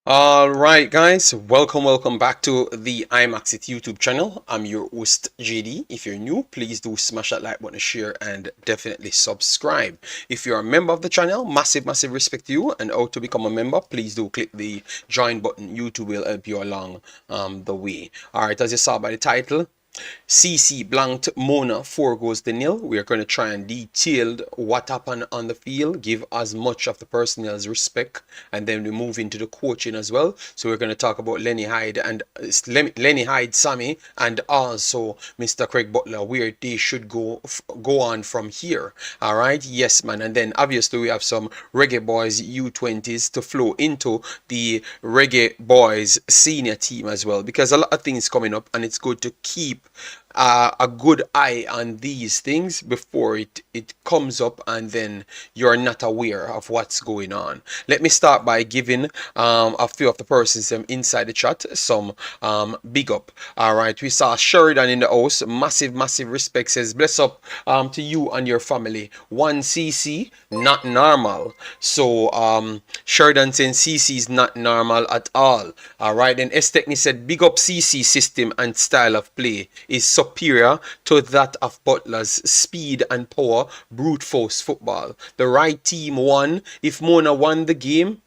Alright guys, welcome back to the Imaxit YouTube channel. I'm your host JD. If you're new, please do smash that like button, share, and definitely subscribe. If you're a member of the channel, massive respect to you. And how to become a member, please do click the join button. YouTube will help you along the way. Alright, as you saw by the title, CC blanked Mona 4-0. We are going to try and detail what happened on the field, give as much of the personnel as respect, and then we move into the coaching as well. So we're going to talk about Lenny Hyde and Sammy, and also Mr. Craig Butler, where they should go on from here. All right, yes, man. And then obviously we have some Reggae Boyz U20s to flow into the Reggae Boyz senior team as well, because a lot of things coming up, and it's good to keep a good eye on these things before it comes up and then you're not aware of what's going on. Let me start by giving a few of the persons inside the chat some big up. All right, we saw Sheridan in the house. Massive respect. Says bless up to you and your family. 1cc not normal. So Sheridan saying CC is not normal at all. All right, then Estechni said big up CC system and style of play is superior to that of Butler's speed and power brute force football. The right team won. If Mona won the game,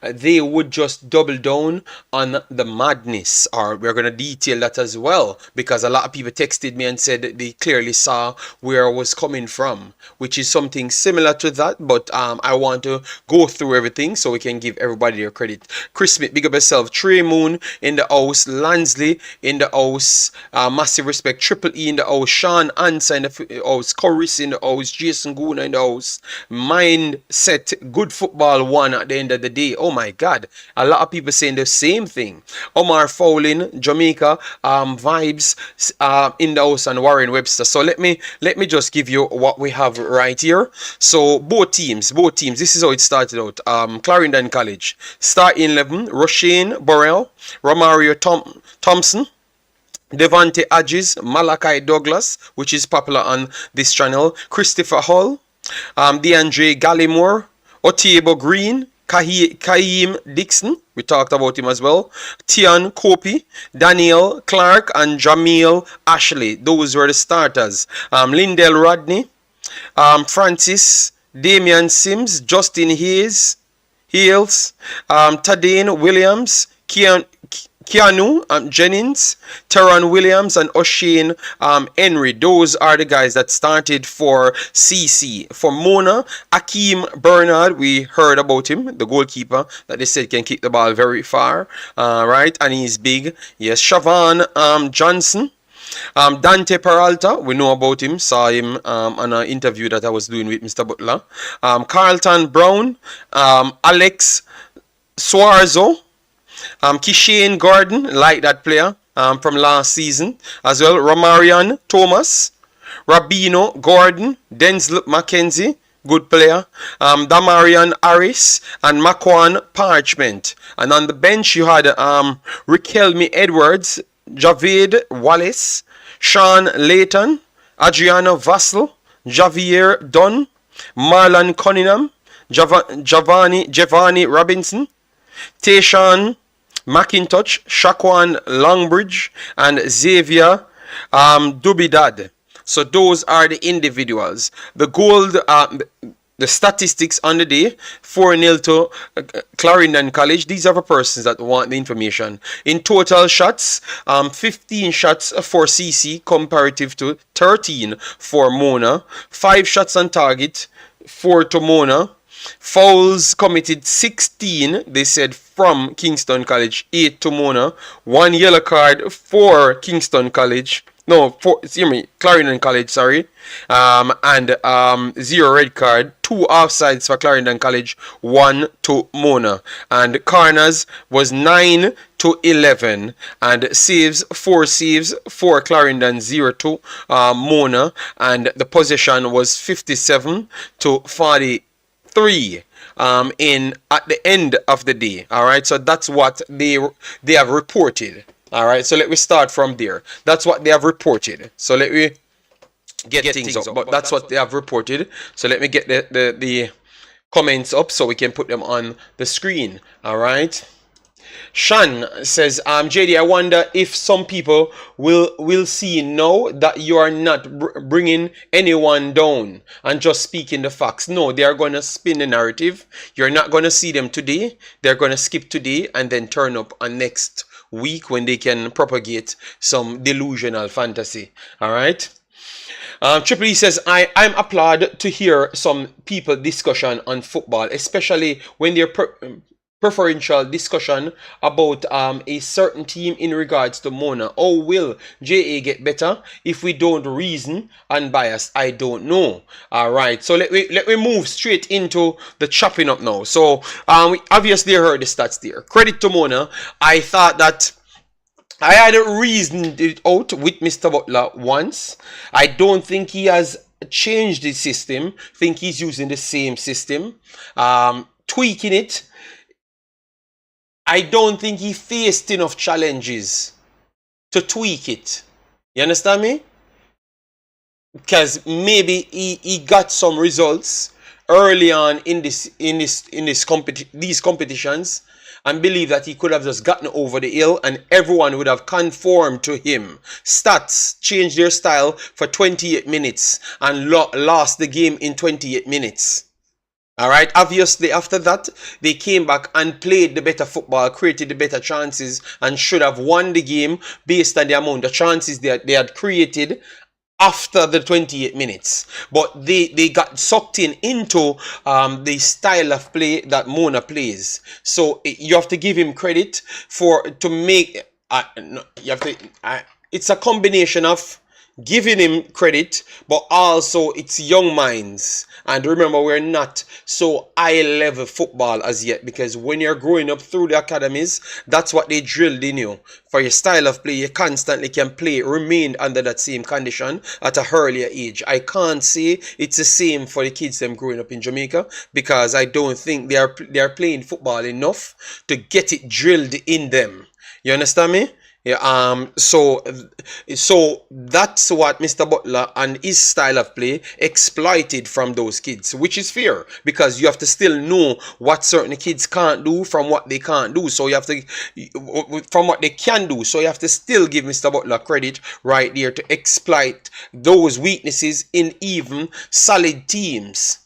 they would just double down on the madness. Or we're going to detail that as well, because a lot of people texted me and said they clearly saw where I was coming from, which is something similar to that, but I want to go through everything so we can give everybody their credit. Chris Smith, big up yourself. Trey Moon in the house. Lansley in the house. Massive respect. Triple E in the house. Sean Ansa in the house. Corris in the house. Jason Guna in the house. Mindset. Good football won at the end of the day. Oh my God, a lot of people saying the same thing. Omar Fowling, Jamaica vibes in the house, and Warren Webster. So let me just give you what we have right here. So both teams, this is how it started out. Clarendon College start 11: Roshane Burrell, Romario Thompson, Devante Adges, Malachi Douglas, which is popular on this channel, Christopher Hall, DeAndre Gallimore, Otiebo Green, Kaim Dixon, we talked about him as well, Tian Kopi, Daniel Clark, and Jamil Ashley. Those were the starters. Lindell Rodney, Francis, Damian Sims, Justin Hales, Tadane Williams, Keanu Jennings, Teron Williams, and O'Shane Henry. Those are the guys that started for CC. For Mona, Akeem Bernard, we heard about him, the goalkeeper that they said can kick the ball very far, right? And he's big. Yes, Siobhan Johnson. Dante Peralta, we know about him, saw him on an interview that I was doing with Mr. Butler. Carlton Brown, Alex Suarzo, Kishane Gordon, like that player from last season as well. Romarian Thomas, Rabino Gordon, Denzel McKenzie, good player. Damarian Harris and Makwan Parchment. And on the bench you had Riquelme Edwards, Javed Wallace, Sean Layton, Adriano Vassell, Javier Dunn, Marlon Cunningham, Giovanni Robinson, Tayshawn McIntosh, Shaquan Longbridge, and Xavier Dubidad. So those are the individuals. The gold, the statistics on the day: 4-0 to Clarendon College. These are the persons that want the information. In total shots, 15 shots for CC comparative to 13 for Mona. 5 shots on target, 4 to Mona. Fouls committed 16, they said, from Kingston College, 8 to Mona. 1 yellow card for Kingston College. No, Clarendon College, sorry. And 0 red card. 2 offsides for Clarendon College, 1 to Mona. And corners was 9 to 11. And saves, 4 saves for Clarendon, 0 to Mona. And the possession was 57 to 40. 3 in at the end of the day. All right, so that's what they have reported. All right, so let me start from there. That's what they have reported. So let me get things up. But that's what they have reported. So let me get the comments up so we can put them on the screen. All right. Shan says, JD, I wonder if some people will see now that you are not bringing anyone down and just speaking the facts. No, they are going to spin the narrative. You're not going to see them today. They're going to skip today and then turn up on next week when they can propagate some delusional fantasy. All right. Triple E says, I'm applaud to hear some people discussion on football, especially when they're preferential discussion about a certain team in regards to Mona. How will JA get better if we don't reason unbiased? I don't know. All right, so let me move straight into the chopping up now. So we obviously heard the stats there. Credit to Mona. I thought that I had reasoned it out with Mr. Butler once. I don't think he has changed the system. I think he's using the same system, tweaking it. I don't think he faced enough challenges to tweak it. You understand me? Because maybe he got some results early on in these competitions and believe that he could have just gotten over the hill and everyone would have conformed to him. Stats changed their style for 28 minutes and lost the game in 28 minutes. Alright, obviously after that, they came back and played the better football, created the better chances, and should have won the game based on the amount of chances they had created after the 28 minutes. But they got sucked into the style of play that Mona plays. So you have to give him credit to make... it's a combination of giving him credit, but also it's young minds. And remember, we're not so high level football as yet, because when you're growing up through the academies, that's what they drilled in you. For your style of play, you constantly can remain under that same condition at a earlier age. I can't say it's the same for the kids them growing up in Jamaica, because I don't think they are playing football enough to get it drilled in them. You understand me? Yeah, so that's what Mr. Butler and his style of play exploited from those kids, which is fair, because you have to still know what certain kids can't do from what they can't do. So you have to, from what they can do. So you have to still give Mr. Butler credit right there to exploit those weaknesses in even solid teams.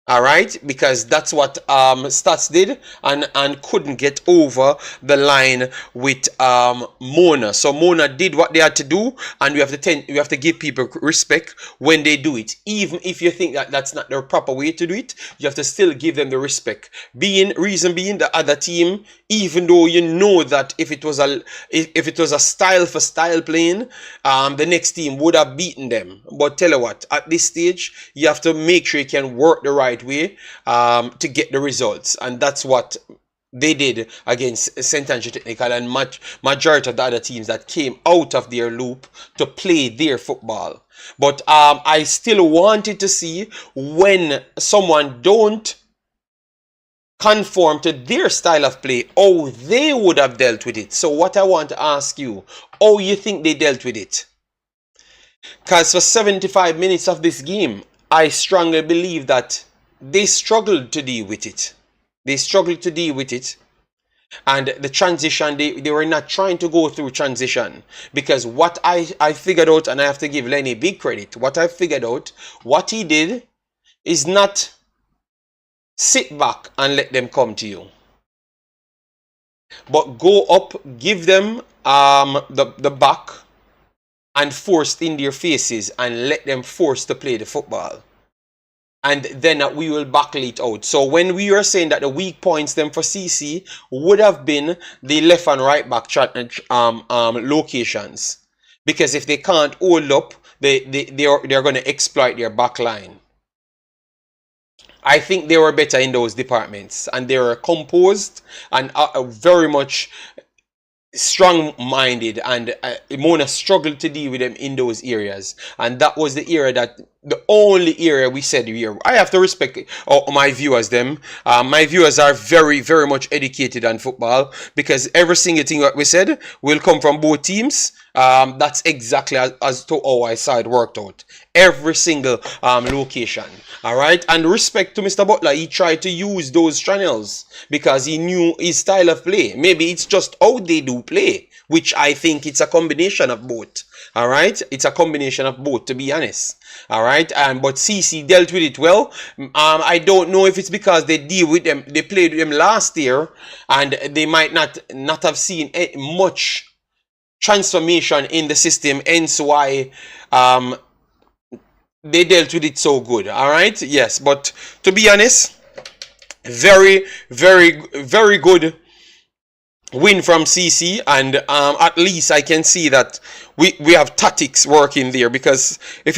All right, because that's what Stats did and couldn't get over the line with Mona. So Mona did what they had to do, and we have to give people respect when they do it. Even if you think that that's not the proper way to do it, you have to still give them the respect. Reason being, the other team, even though you know that if it was a style for style playing, the next team would have beaten them. But tell you what, at this stage, you have to make sure you can work the right way to get the results, and that's what they did against St. Andrew Technical and majority of the other teams that came out of their loop to play their football. But I still wanted to see when someone don't conform to their style of play, how they would have dealt with it. So what I want to ask you, how you think they dealt with it? Because for 75 minutes of this game, I strongly believe that they struggled to deal with it. They struggled to deal with it. And the transition, they were not trying to go through transition. Because what I figured out, and I have to give Lenny big credit, what I figured out, what he did is not sit back and let them come to you, but go up, give them the back and force in their faces and let them force to play the football. And then we will backle it out. So when we were saying that the weak points them for CC would have been the left and right back locations, because if they can't hold up, they're going to exploit their back line. I think they were better in those departments, and they were composed and very much strong-minded, and Mona struggled to deal with them in those areas, and that was the area that the only area we said here. I have to respect my viewers. Them, my viewers are very, very much educated on football, because every single thing that we said will come from both teams. That's exactly as to how I saw it worked out. Every single location. All right, and respect to Mr. Butler. He tried to use those channels because he knew his style of play. Maybe it's just how they do play, which I think it's a combination of both. All right, it's a combination of both, to be honest. All right, but CC dealt with it well. I don't know if it's because they deal with them, they played with them last year, and they might not have seen much transformation in the system, hence why they dealt with it so good. All right, yes, but to be honest, very, very, very good win from CC, and at least I can see that we have tactics working there, because if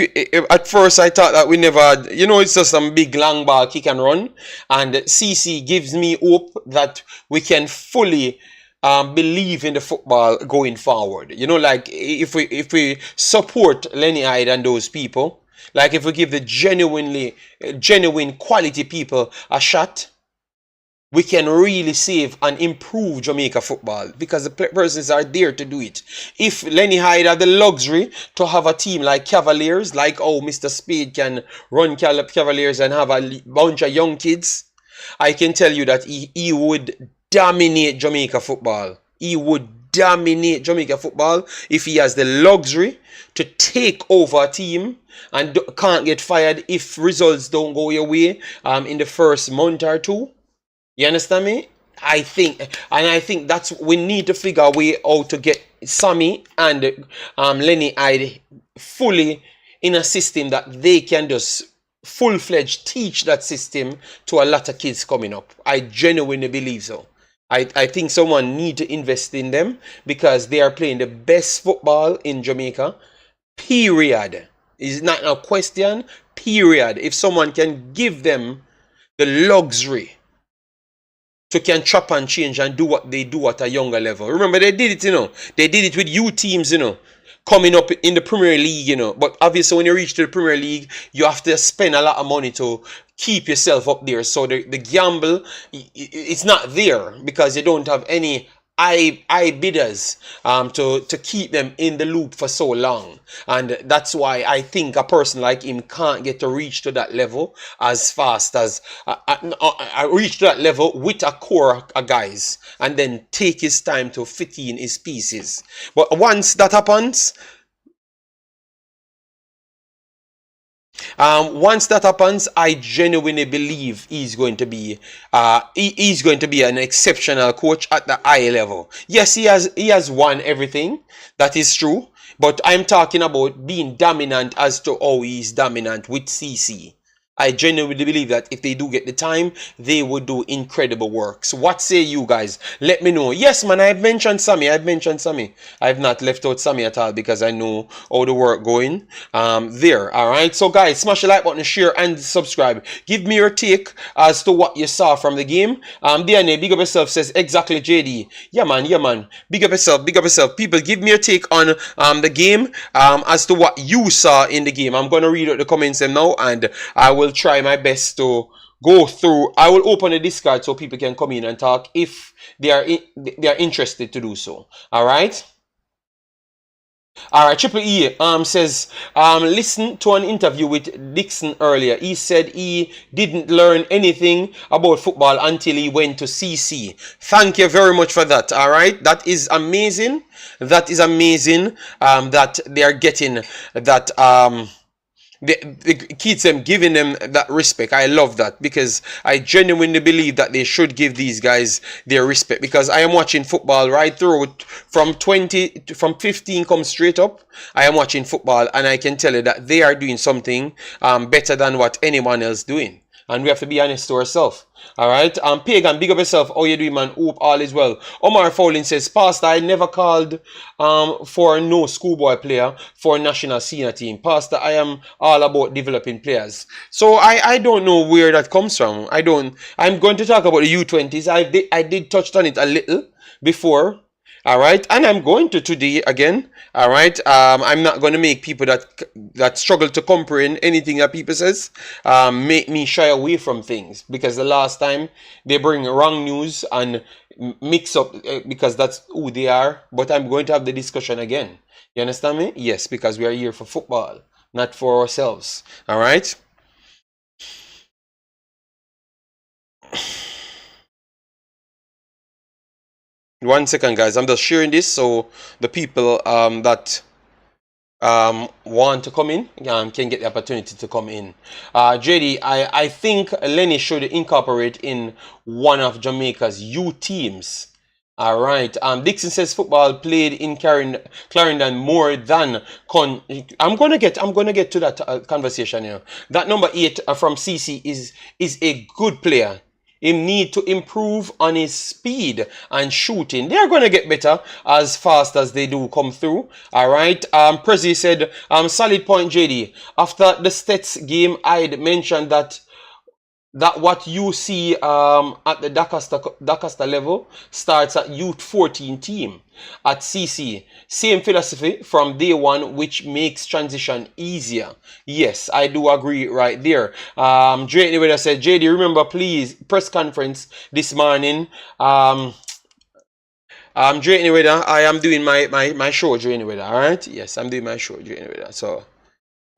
at first I thought that we never, it's just some big long ball kick and run, and CC gives me hope that we can fully believe in the football going forward. Like if we support Lenny Hyde and those people, like if we give the genuine quality people a shot, we can really save and improve Jamaica football, because the persons are there to do it. If Lenny Hyde had the luxury to have a team like Cavaliers, like Mr. Spade can run Cavaliers and have a bunch of young kids, I can tell you that he would dominate Jamaica football. He would dominate Jamaica football if he has the luxury to take over a team and can't get fired if results don't go your way in the first month or two. You understand me? I think that's, we need to figure a way out to get Sammy and Lenny Hyde fully in a system that they can just full-fledged teach that system to a lot of kids coming up. I genuinely believe so. I think someone need to invest in them, because they are playing the best football in Jamaica. Period. It's not a question. Period. If someone can give them the luxury to can chop and change and do what they do at a younger level. Remember, they did it, They did it with youth teams, coming up in the Premier League, But obviously, when you reach to the Premier League, you have to spend a lot of money to keep yourself up there. So the gamble, it's not there, because you don't have any high bidders to keep them in the loop for so long. And that's why I think a person like him can't get to reach to that level as fast as reach to that level with a core of guys, and then take his time to fit in his pieces. But once that happens, I genuinely believe he's going to be an exceptional coach at the high level. Yes, he has won everything. That is true. But I'm talking about being dominant as to how he's dominant with CC. I genuinely believe that if they do get the time, they would do incredible work. So what say you guys? Let me know. Yes, man, I've mentioned Sammy. I've not left out Sammy at all, because I know how the work going there. All right. So guys, smash the like button, share, and subscribe. Give me your take as to what you saw from the game. DNA, big up yourself, says exactly JD. Yeah, man. Big up yourself. People, give me your take on the game as to what you saw in the game. I'm gonna read out the comments now, and I will try my best to go through. I will open a Discord so people can come in and talk if they are interested to do so. All right. Triple E says listen to an interview with Dixon earlier. He said he didn't learn anything about football until he went to CC. Thank you very much for that. All right, that is amazing. That is amazing. That they are getting that the kids, them giving them that respect. I love that, because I genuinely believe that they should give these guys their respect, because I am watching football right through from 15 come straight up. I am watching football, and I can tell you that they are doing something better than what anyone else doing. And we have to be honest to ourselves. Alright, Pagan, big up yourself. How you doing, man? Hope all is well. Omar Fowling says, Pastor, I never called for no schoolboy player for national senior team. Pastor, I am all about developing players. So I don't know where that comes from. I'm going to talk about the U20s. I did touch on it a little before. All right, and I'm going to today again. All right, I'm not going to make people that struggle to comprehend anything that people says make me shy away from things, because the last time they bring wrong news and mix up because that's who they are. But I'm going to have the discussion again. You understand me? Yes, because we are here for football, not for ourselves. All right. One second, guys. I'm just sharing this so the people that want to come in can get the opportunity to come in. JD, I think Lenny should incorporate in one of Jamaica's U teams. All right. Dixon says football played in Clarendon more than I'm gonna get to that conversation here. That number 8 from CC is a good player. He need to improve on his speed and shooting. They're going to get better as fast as they do come through. All right. Prezi said, solid point, JD. After the Stats game, I'd mentioned that what you see at the Dacosta level starts at Youth 14 team at CC. Same philosophy from day one, which makes transition easier. Yes, I do agree right there. Dre Anyway said, JD, remember please, press conference this morning. Dre Anyway, I am doing my show, Dre Anyway, alright? Yes, I'm doing my show, Dre Anyway. So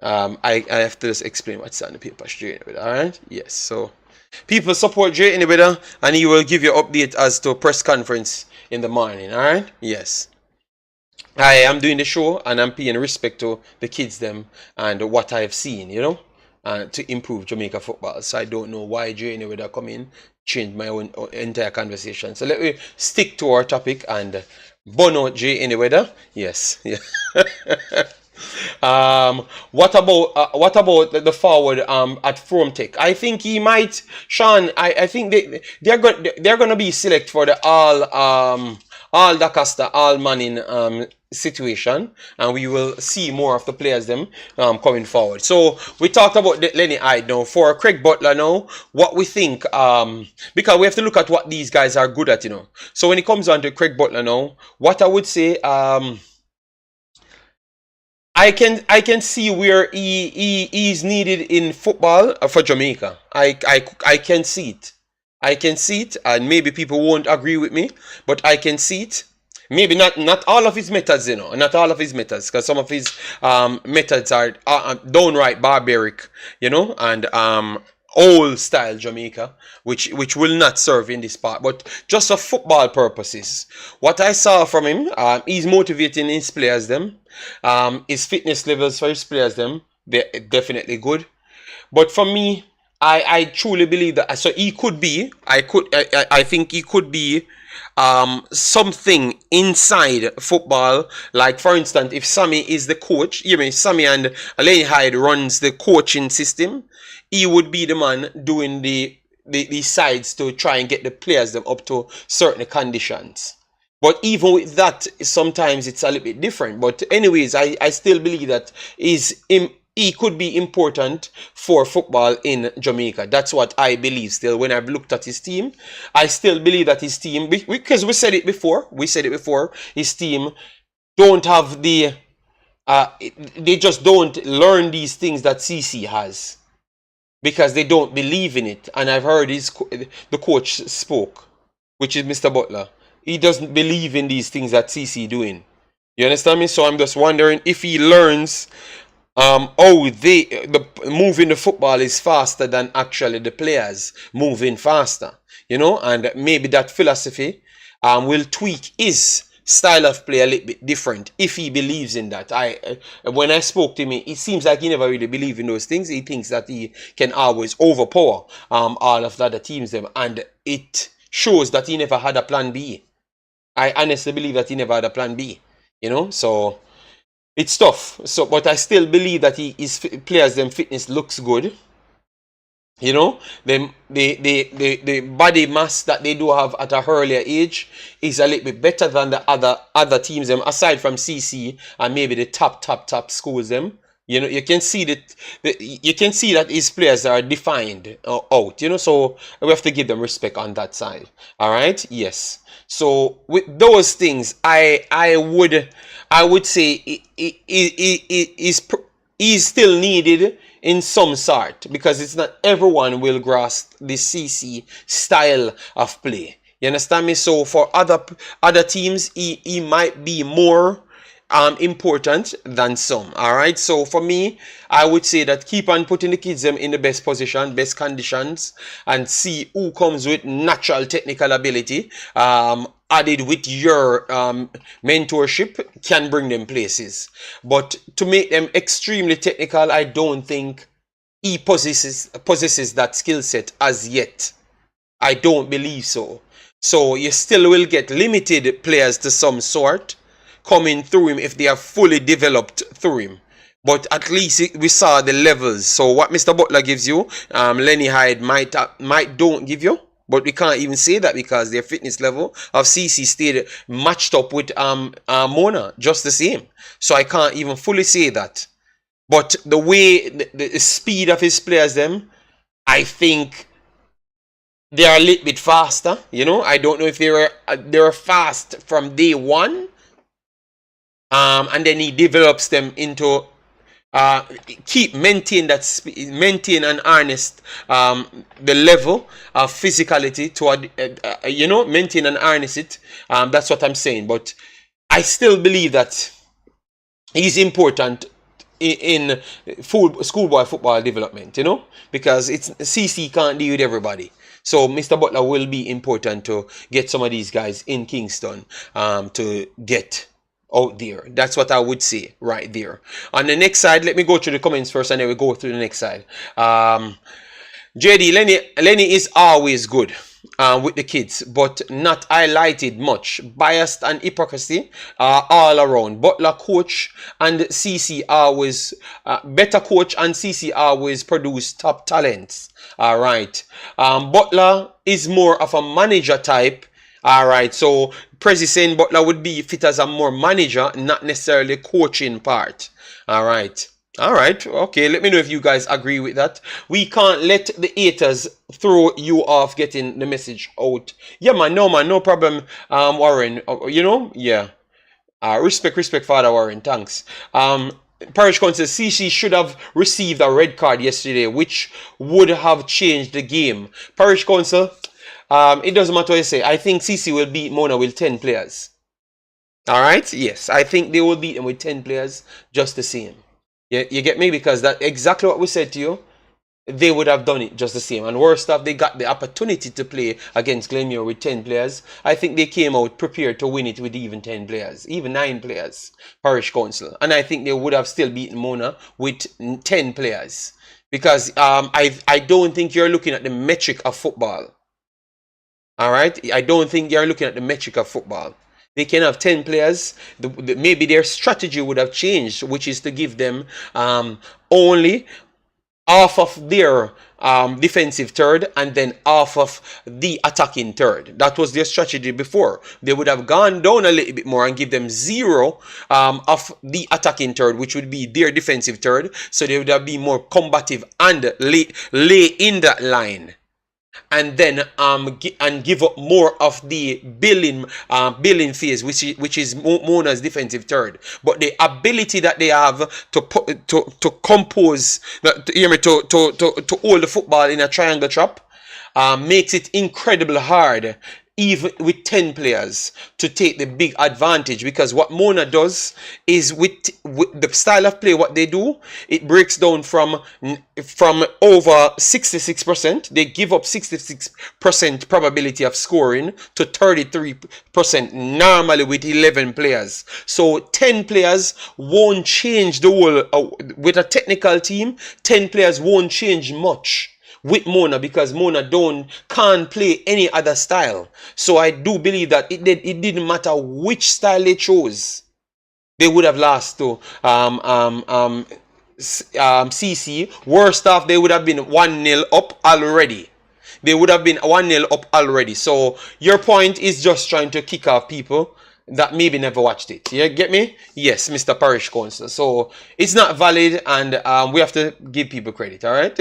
I have to just explain what's on the paper, Dre Anyway, alright? Yes, so people support Dre Anyway, and he will give you update as to press conference in the morning, alright? Yes. I am doing the show and I'm paying respect to the kids them and what I've seen, you know, to improve Jamaica football. So I don't know why Jay Anyway come in, change my own entire conversation. So let me stick to our topic and Bono Jay Anyway. Yes. Yeah. What about the forward at Fromtech? I think he might, Sean. I think they're gonna be select for the all Dacosta, all Manning situation, and we will see more of the players them coming forward. So we talked about Lenny Hyde now. For Craig Butler now, what we think, because we have to look at what these guys are good at, you know. So when it comes on to Craig Butler now, what I would say, I can see where he is needed in football for Jamaica. I can see it. I can see it, and maybe people won't agree with me, but I can see it. Maybe not all of his methods, you know, not all of his methods, because some of his methods are downright barbaric, you know, and old style Jamaica, which will not serve in this part. But just for football purposes, what I saw from him, he's motivating his players them, his fitness levels for his players them, they're definitely good. But for me, I truly believe that, so he could be, I think he could be something inside football. Like for instance, if Sammy is the coach, you mean Sammy and Lenny Hyde runs the coaching system, he would be the man doing the sides to try and get the players them up to certain conditions. But even with that, sometimes it's a little bit different. But anyways, I still believe that he could be important for football in Jamaica. That's what I believe still. When I've looked at his team, I still believe that his team, because we said it before, his team don't have the, they just don't learn these things that CC has, because they don't believe in it. And I've heard the coach spoke, which is Mr. Butler. He doesn't believe in these things that CC doing. You understand me? So I'm just wondering if he learns the moving the football is faster than actually the players moving faster, you know, and maybe that philosophy will tweak his style of play a little bit different if he believes in that. When I spoke to him, it seems like he never really believes in those things. He thinks that he can always overpower all of the other teams them, and it shows that he never had a plan B. I honestly believe that he never had a plan B, you know, so it's tough. So, but I still believe that his players them fitness looks good. You know, the body mass that they do have at a earlier age is a little bit better than the other teams them, aside from CC and maybe the top schools them. You know, you can see you can see that his players are defined out. You know, so we have to give them respect on that side. All right, yes. So with those things, I would say is still needed in some sort, because it's not everyone will grasp the CC style of play. You understand me? So for other teams, he might be more important than some. All right. So for me, I would say that keep on putting the kids them in the best position, best conditions, and see who comes with natural technical ability. Added with your mentorship can bring them places. But to make them extremely technical, I don't think he possesses that skill set as yet. I don't believe so. So you still will get limited players to some sort coming through him if they are fully developed through him. But at least we saw the levels. So what Mr. Butler gives you, Lenny Hyde might don't give you. But we can't even say that because their fitness level of CC stayed matched up with Mona just the same. So I can't even fully say that. But the way the speed of his players, them, I think they are a little bit faster. You know, I don't know if they were fast from day one. And then he develops them into maintain and harness the level of physicality to you know, maintain and harness it. That's what I'm saying. But I still believe that he's important in schoolboy football development, you know, because it's CC can't deal with everybody. So Mr. Butler will be important to get some of these guys in Kingston to get out there. That's what I would say right there. On the next side, let me go through the comments first and then we go through the next side. JD, Lenny is always good with the kids, but not highlighted much. Biased and hypocrisy all around. Butler coach and CC always better coach and CC always produce top talents. All right. Butler is more of a manager type. All right, so Prezi saying Butler would be fit as a more manager, not necessarily coaching part. All right. All right. Okay, let me know if you guys agree with that. We can't let the haters throw you off getting the message out. Yeah, man, no problem, Warren. You know, yeah. Respect, Father Warren. Thanks. Parish Council, CC should have received a red card yesterday, which would have changed the game. Parish Council, it doesn't matter what you say. I think CC will beat Mona with 10 players. All right? Yes, I think they will beat them with 10 players just the same. You get me? Because that's exactly what we said to you. They would have done it just the same. And worst off, they got the opportunity to play against Glenmuir with 10 players. I think they came out prepared to win it with even 10 players, even 9 players, Parish Council. And I think they would have still beaten Mona with 10 players. Because I don't think you're looking at the metric of football. All right? I don't think you're looking at the metric of football. They can have 10 players. Maybe their strategy would have changed, which is to give them only half of their defensive third and then half of the attacking third. That was their strategy before. They would have gone down a little bit more and give them 0 of the attacking third, which would be their defensive third. So they would have been more combative and lay in that line. And then give up more of the building phase, which is Mona's defensive third. But the ability that they have to compose, to hold the football in a triangle trap, makes it incredibly hard, even with 10 players, to take the big advantage. Because what Mona does is with the style of play, what they do, it breaks down from over 66%. They give up 66% probability of scoring to 33% normally with 11 players. So 10 players won't change the whole. With a technical team, 10 players won't change much with Mona, because Mona can't play any other style. So I do believe that it didn't matter which style they chose, they would have lost to CC. Worst off, they would have been 1-0 up already. They would have been 1-0 up already. So your point is just trying to kick off people that maybe never watched it. You get me? Yes, Mr. Parish Council. So it's not valid, and we have to give people credit. All right.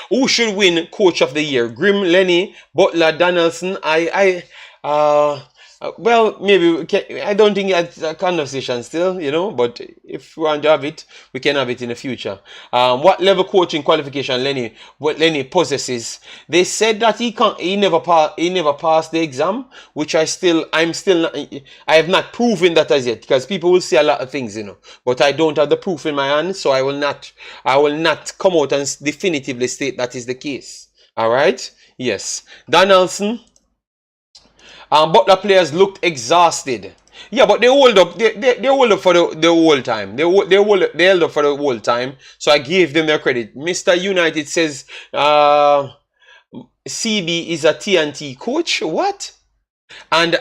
Who should win Coach of the Year? Grim, Lenny, Butler, Donaldson. Well, maybe we can, I don't think it's a conversation still, you know, but if we want to have it, we can have it in the future. What level coaching qualification what Lenny possesses? They said that he never passed the exam, which I have not proven that as yet, because people will say a lot of things, you know, but I don't have the proof in my hand, so I will not come out and definitively state that is the case. All right. Yes. Donaldson. Butler players looked exhausted. Yeah, but they hold up. They hold up for the whole time. They held up for the whole time. So I gave them their credit. Mr. United says CB is a TNT coach. What? And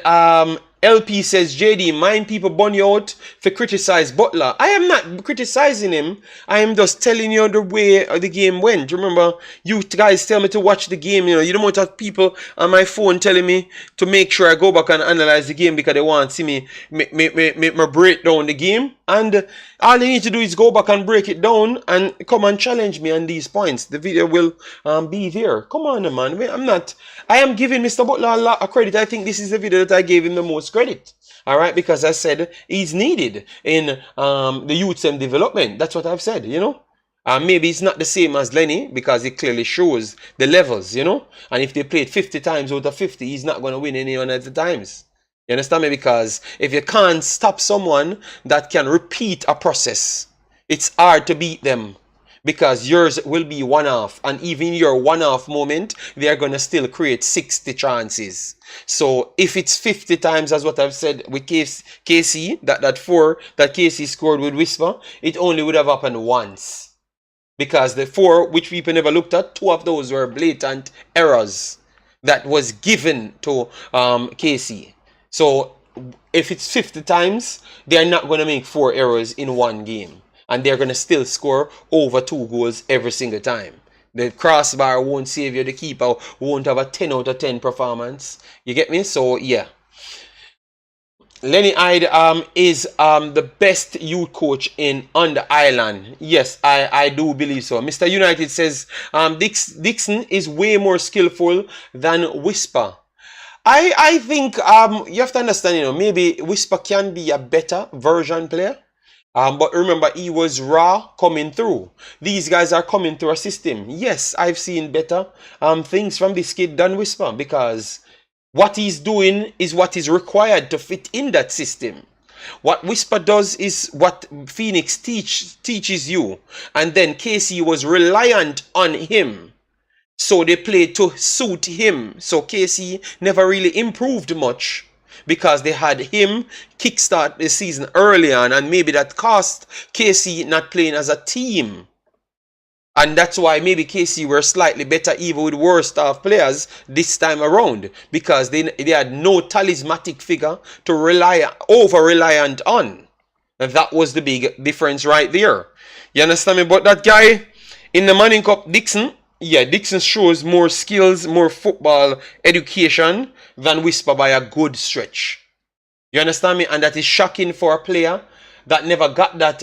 LP says, JD, mind people burn you out for criticize Butler. I am not criticizing him. I am just telling you the way the game went. Remember, you guys tell me to watch the game. You know, you don't want to have people on my phone telling me to make sure I go back and analyze the game because they want to see me break down the game. And all they need to do is go back and break it down and come and challenge me on these points. The video will be there. Come on, man. I am giving Mr. Butler a lot of credit. I think this is the video that I gave him the most credit. All right, because I said he's needed in the youth and development. That's what I've said, you know. Maybe it's not the same as Lenny because it clearly shows the levels, you know. And if they played 50 times out of 50, he's not going to win any one of the times. You understand me? Because if you can't stop someone that can repeat a process, it's hard to beat them. Because yours will be one-off, and even your one-off moment, they are going to still create 60 chances. So if it's 50 times, as what I've said with KC, that 4 that KC scored with Whisper, it only would have happened once. Because the 4, which people never looked at, 2 of those were blatant errors that was given to KC. So if it's 50 times, they are not going to make 4 errors in one game. And they're going to still score over 2 goals every single time. The crossbar won't save you. The keeper won't have a 10 out of 10 performance. You get me? So, yeah. Lenny Hyde is the best youth coach on the island. Yes, I do believe so. Mr. United says Dixon is way more skillful than Whisper. I think you have to understand, you know, maybe Whisper can be a better version player. But remember, he was raw coming through. These guys are coming through a system. Yes, I've seen better things from this kid than Whisper, because what he's doing is what is required to fit in that system. What Whisper does is what Phoenix teaches you. And then KC was reliant on him. So they played to suit him. So KC never really improved much, because they had him kickstart the season early on, and maybe that cost KC not playing as a team. And that's why maybe KC were slightly better even with worse staff players this time around, because they had no talismanic figure to over-reliant on. And that was the big difference right there. You understand me? But that guy in the Manning Cup, Dixon, yeah, Dixon shows more skills, more football education than Whisper by a good stretch. You understand me? And that is shocking for a player that never got that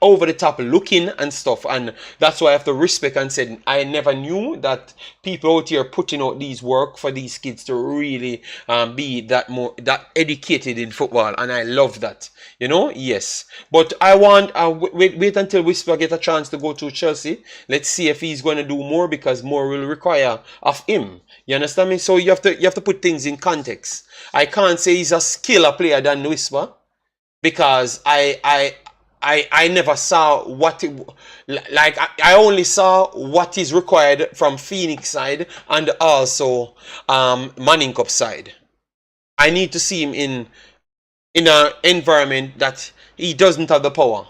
over the top looking and stuff. And that's why I have to respect and say I never knew that people out here putting out these work for these kids to really be that educated in football. And I love that. You know, yes. But I want wait until Whisper get a chance to go to Chelsea. Let's see if he's going to do more, because more will require of him. You understand me? So you have to put things in context. I can't say he's a skiller player than Whisper, because I never saw what I only saw what is required from Phoenix side and also Manning Cup side. I need to see him in an environment that he doesn't have the power.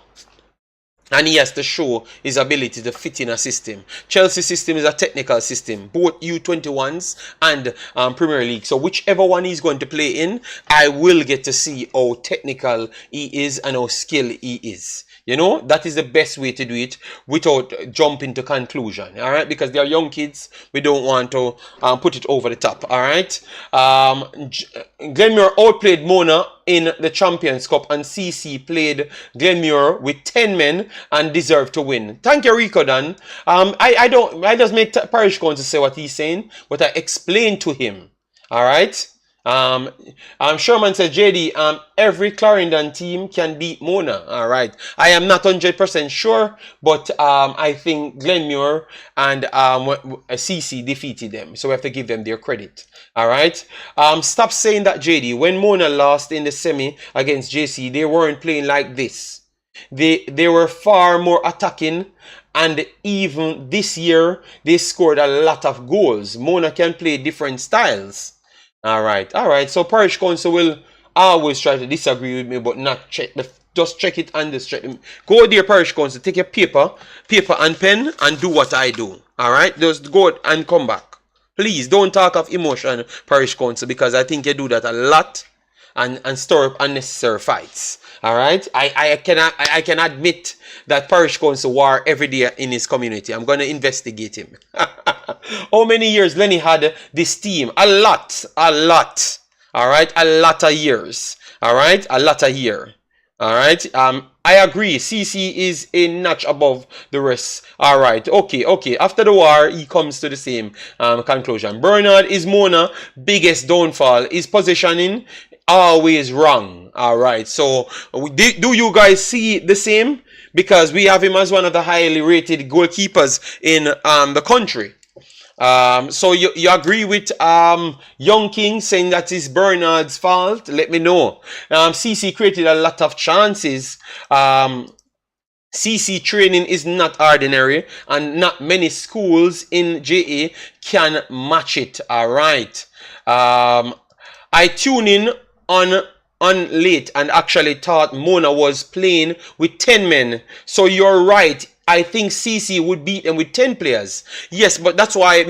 And he has to show his ability to fit in a system. Chelsea system is a technical system, both U21s and Premier League. So whichever one he's going to play in, I will get to see how technical he is and how skilled he is. You know, that is the best way to do it without jumping to conclusion. All right, because they are young kids. We don't want to put it over the top. All right. Glenmuir outplayed Mona in the Champions Cup, and CC played Glenmuir with 10 men and deserved to win. Thank you, Rico Dan. I just make Parish Council say what he's saying, but I explain to him. All right. Sherman said, JD, every Clarendon team can beat Mona. All right. I am not 100% sure, but I think Glenmuir and CC defeated them. So we have to give them their credit. All right. Stop saying that, JD. When Mona lost in the semi against JC, they weren't playing like this. They were far more attacking. And even this year, they scored a lot of goals. Mona can play different styles. All right. So Parish Council will always try to disagree with me, but not check just check it and just check. Go there, Parish Council. Take your paper and pen, and do what I do. All right, just go and come back. Please don't talk of emotion, Parish Council, because I think you do that a lot and stir up unnecessary fights. All right, I can admit that Parish Council war every day in his community. I'm going to investigate him. How many years Lenny had this team? A lot. All right, a lot of years. All right, a lot of years. All right. I agree. CC is a notch above the rest. All right. Okay. After the war, he comes to the same conclusion. Bernard is Mona biggest downfall. His positioning always wrong. All right. So do you guys see the same? Because we have him as one of the highly rated goalkeepers in the country. So you agree with Young King saying that is Bernard's fault? Let me know. CC created a lot of chances. CC training is not ordinary, and not many schools in JA can match it. All right. I tune in on late and actually thought Mona was playing with 10 men. So you're right. I think CC would beat them with 10 players. Yes, but that's why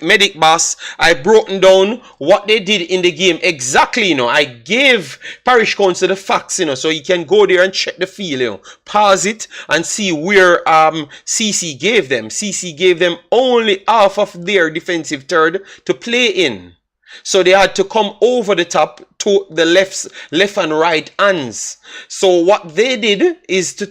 Medic Boss, I broken down what they did in the game exactly, you know. I gave Parish Council the facts, you know, so you can go there and check the field, you know. Pause it and see where CC gave them. CC gave them only half of their defensive third to play in. So they had to come over the top to the left and right hands. So what they did is to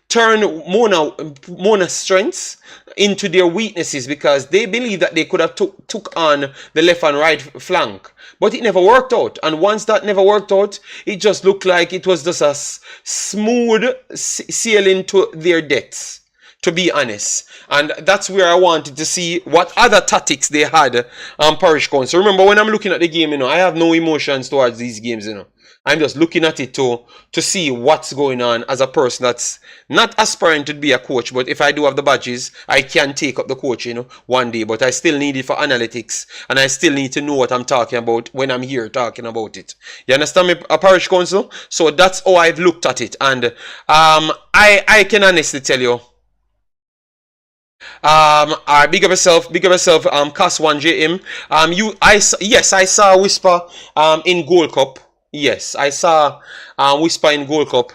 turn Mona's strengths into their weaknesses, because they believe that they could have took on the left and right flank, but it never worked out. And once that never worked out, it just looked like it was just a smooth sailing to their deaths, to be honest. And that's where I wanted to see what other tactics they had on Parish Council. Remember, when I'm looking at the game, you know, I have no emotions towards these games, you know. I'm just looking at it to see what's going on as a person that's not aspiring to be a coach. But if I do have the badges, I can take up the coach, you know, one day. But I still need it for analytics, and I still need to know what I'm talking about when I'm here talking about it. You understand me, a Parish Council? So that's how I've looked at it. And I can honestly tell you, big of yourself, Cast 1 JM. Yes, I saw Whisper in Gold Cup. Yes, I saw Whisper in Gold Cup,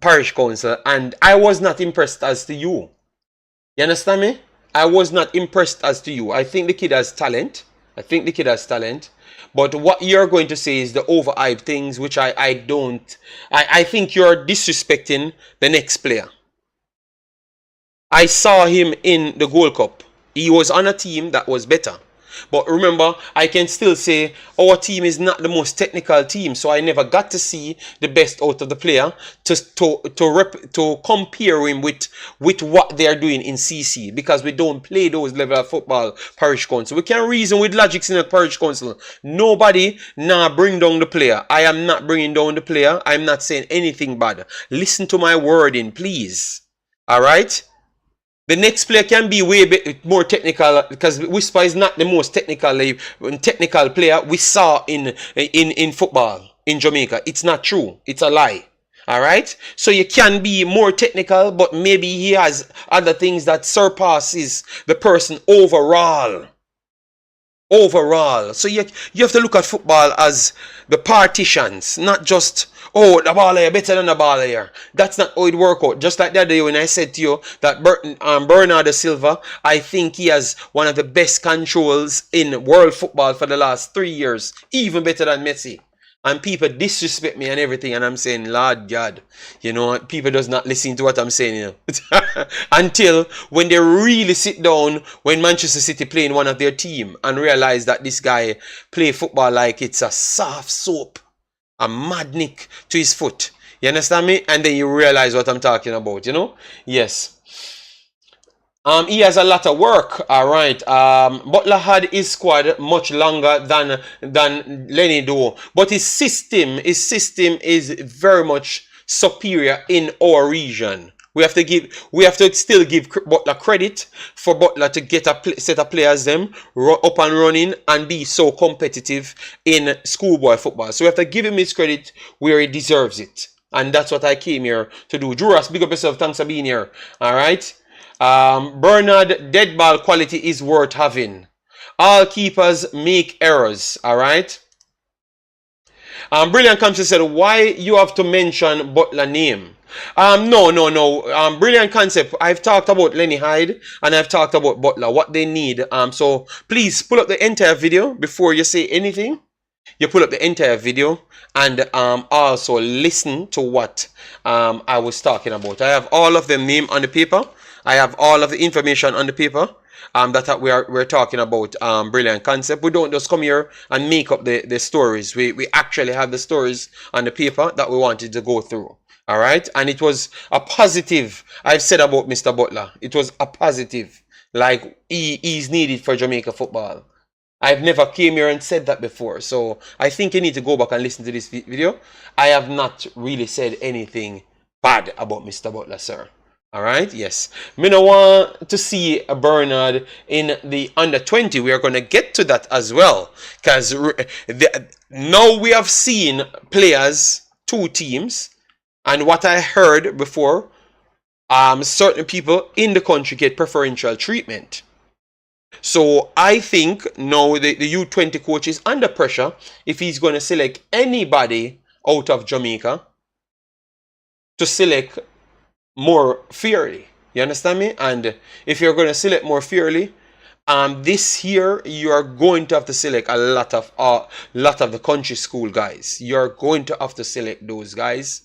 Parish Council, and I was not impressed as to you. You understand me? I was not impressed as to you. I think the kid has talent. But what you're going to say is the overhyped things, which I don't. I think you're disrespecting the next player. I saw him in the Gold Cup. He was on a team that was better. But remember, I can still say our team is not the most technical team, so I never got to see the best out of the player to compare him with what they are doing in CC, because we don't play those level of football, Parish Council. We can reason with logics in the Parish Council. Nobody bring down the player. I am not bringing down the player. I'm not saying anything bad. Listen to my wording, please. All right? The next player can be way more technical, because Whisper is not the most technical player we saw in football in Jamaica. It's not true. It's a lie. All right. So you can be more technical, but maybe he has other things that surpasses the person overall. Overall. So you have to look at football as the partitions, not just, oh, the ball here better than the ball here. That's not how it works out. Just like that day when I said to you that Bernardo Silva, I think he has one of the best controls in world football for the last 3 years, even better than Messi. And people disrespect me and everything, and I'm saying, Lord God, you know, people does not listen to what I'm saying, you know. Until when they really sit down when Manchester City playing one of their team and realize that this guy play football like it's a soft soap, a mad nick to his foot. You understand me? And then you realize what I'm talking about, you know? Yes. He has a lot of work, all right. Butler had his squad much longer than Lenny do, but his system is very much superior in our region. We have to still give Butler credit for Butler to get a set of players them up and running and be so competitive in schoolboy football. So we have to give him his credit where he deserves it, and that's what I came here to do. Juras, big up yourself. Thanks for being here. All right. Bernard, dead ball quality is worth having. All keepers make errors, alright? Brilliant Concept said, why you have to mention Butler name? No. Brilliant Concept, I've talked about Lenny Hyde and I've talked about Butler, what they need. So please pull up the entire video before you say anything. You pull up the entire video and also listen to what I was talking about. I have all of them name on the paper. I have all of the information on the paper that we're talking about. Brilliant Concept. We don't just come here and make up the stories. We actually have the stories on the paper that we wanted to go through. All right. And it was a positive. I've said about Mr. Butler. It was a positive. Like he's needed for Jamaica football. I've never came here and said that before. So I think you need to go back and listen to this video. I have not really said anything bad about Mr. Butler, sir. All right, yes. Me no want to see a Bernard in the under 20. We are going to get to that as well. Because now we have seen players, 2 teams. And what I heard before, certain people in the country get preferential treatment. So I think now the U20 coach is under pressure if he's going to select anybody out of Jamaica to select more fairly. You understand me? And if you're going to select more fairly, this year you are going to have to select a lot of the country school guys. You're going to have to select those guys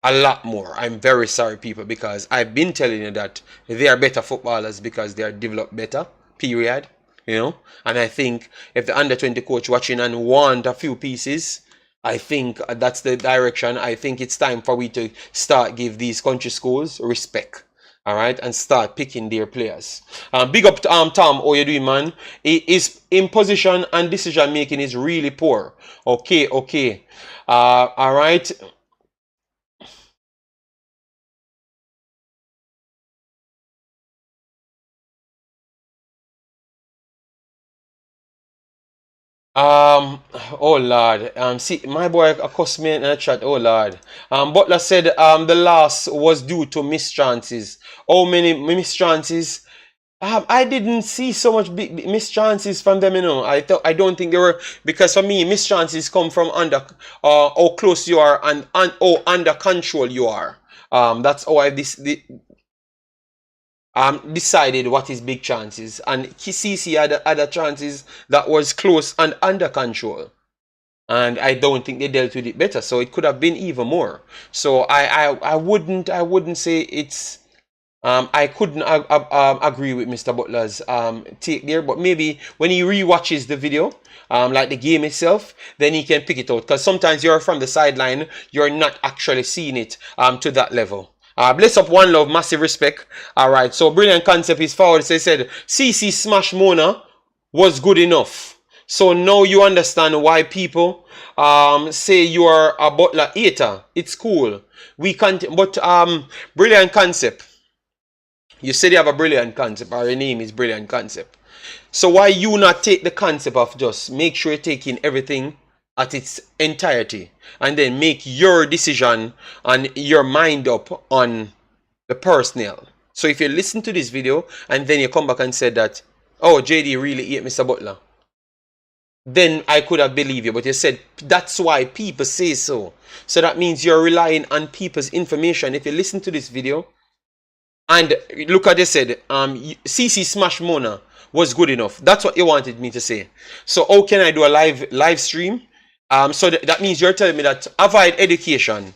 a lot more. I'm very sorry, people, because I've been telling you that they are better footballers because they are developed better, period. You know, and I think if the under 20 coach watching and want a few pieces, I think that's the direction. I think it's time for we to start give these country schools respect. All right, and start picking their players. Big up to Tom. How you doing, man? His imposition and decision making is really poor. Okay. All right. Oh Lord. See, my boy accosted me in the chat. Oh Lord. Butler said the loss was due to mischances. How many mischances? I didn't see so much big mischances from them, you know. I don't think they were, because for me mischances come from under how close you are and how under control you are. That's how I decided what is big chances, and CC had other chances that was close and under control, and I don't think they dealt with it better, so it could have been even more. So I wouldn't say it's I couldn't agree with Mr. Butler's take there, but maybe when he re-watches the video, like the game itself, then he can pick it out, because sometimes you're from the sideline, you're not actually seeing it to that level. Bless up, one love, massive respect. All right, so Brilliant Concept is forward. So he said CC Smash Mona was good enough. So now you understand why people say you are a Butler hater. It's cool. We can't, but Brilliant Concept. You said you have a brilliant concept, or your name is Brilliant Concept. So why you not take the concept of just make sure you're taking everything at its entirety, and then make your decision and your mind up on the personnel. So if you listen to this video and then you come back and said that, oh, JD really hate Mr. Butler, then I could have believed you. But you said that's why people say so. So that means you're relying on people's information. If you listen to this video and look at, they said CC Smash Mona was good enough. That's what you wanted me to say. So how can I do a live stream? So that means you're telling me that avoid education,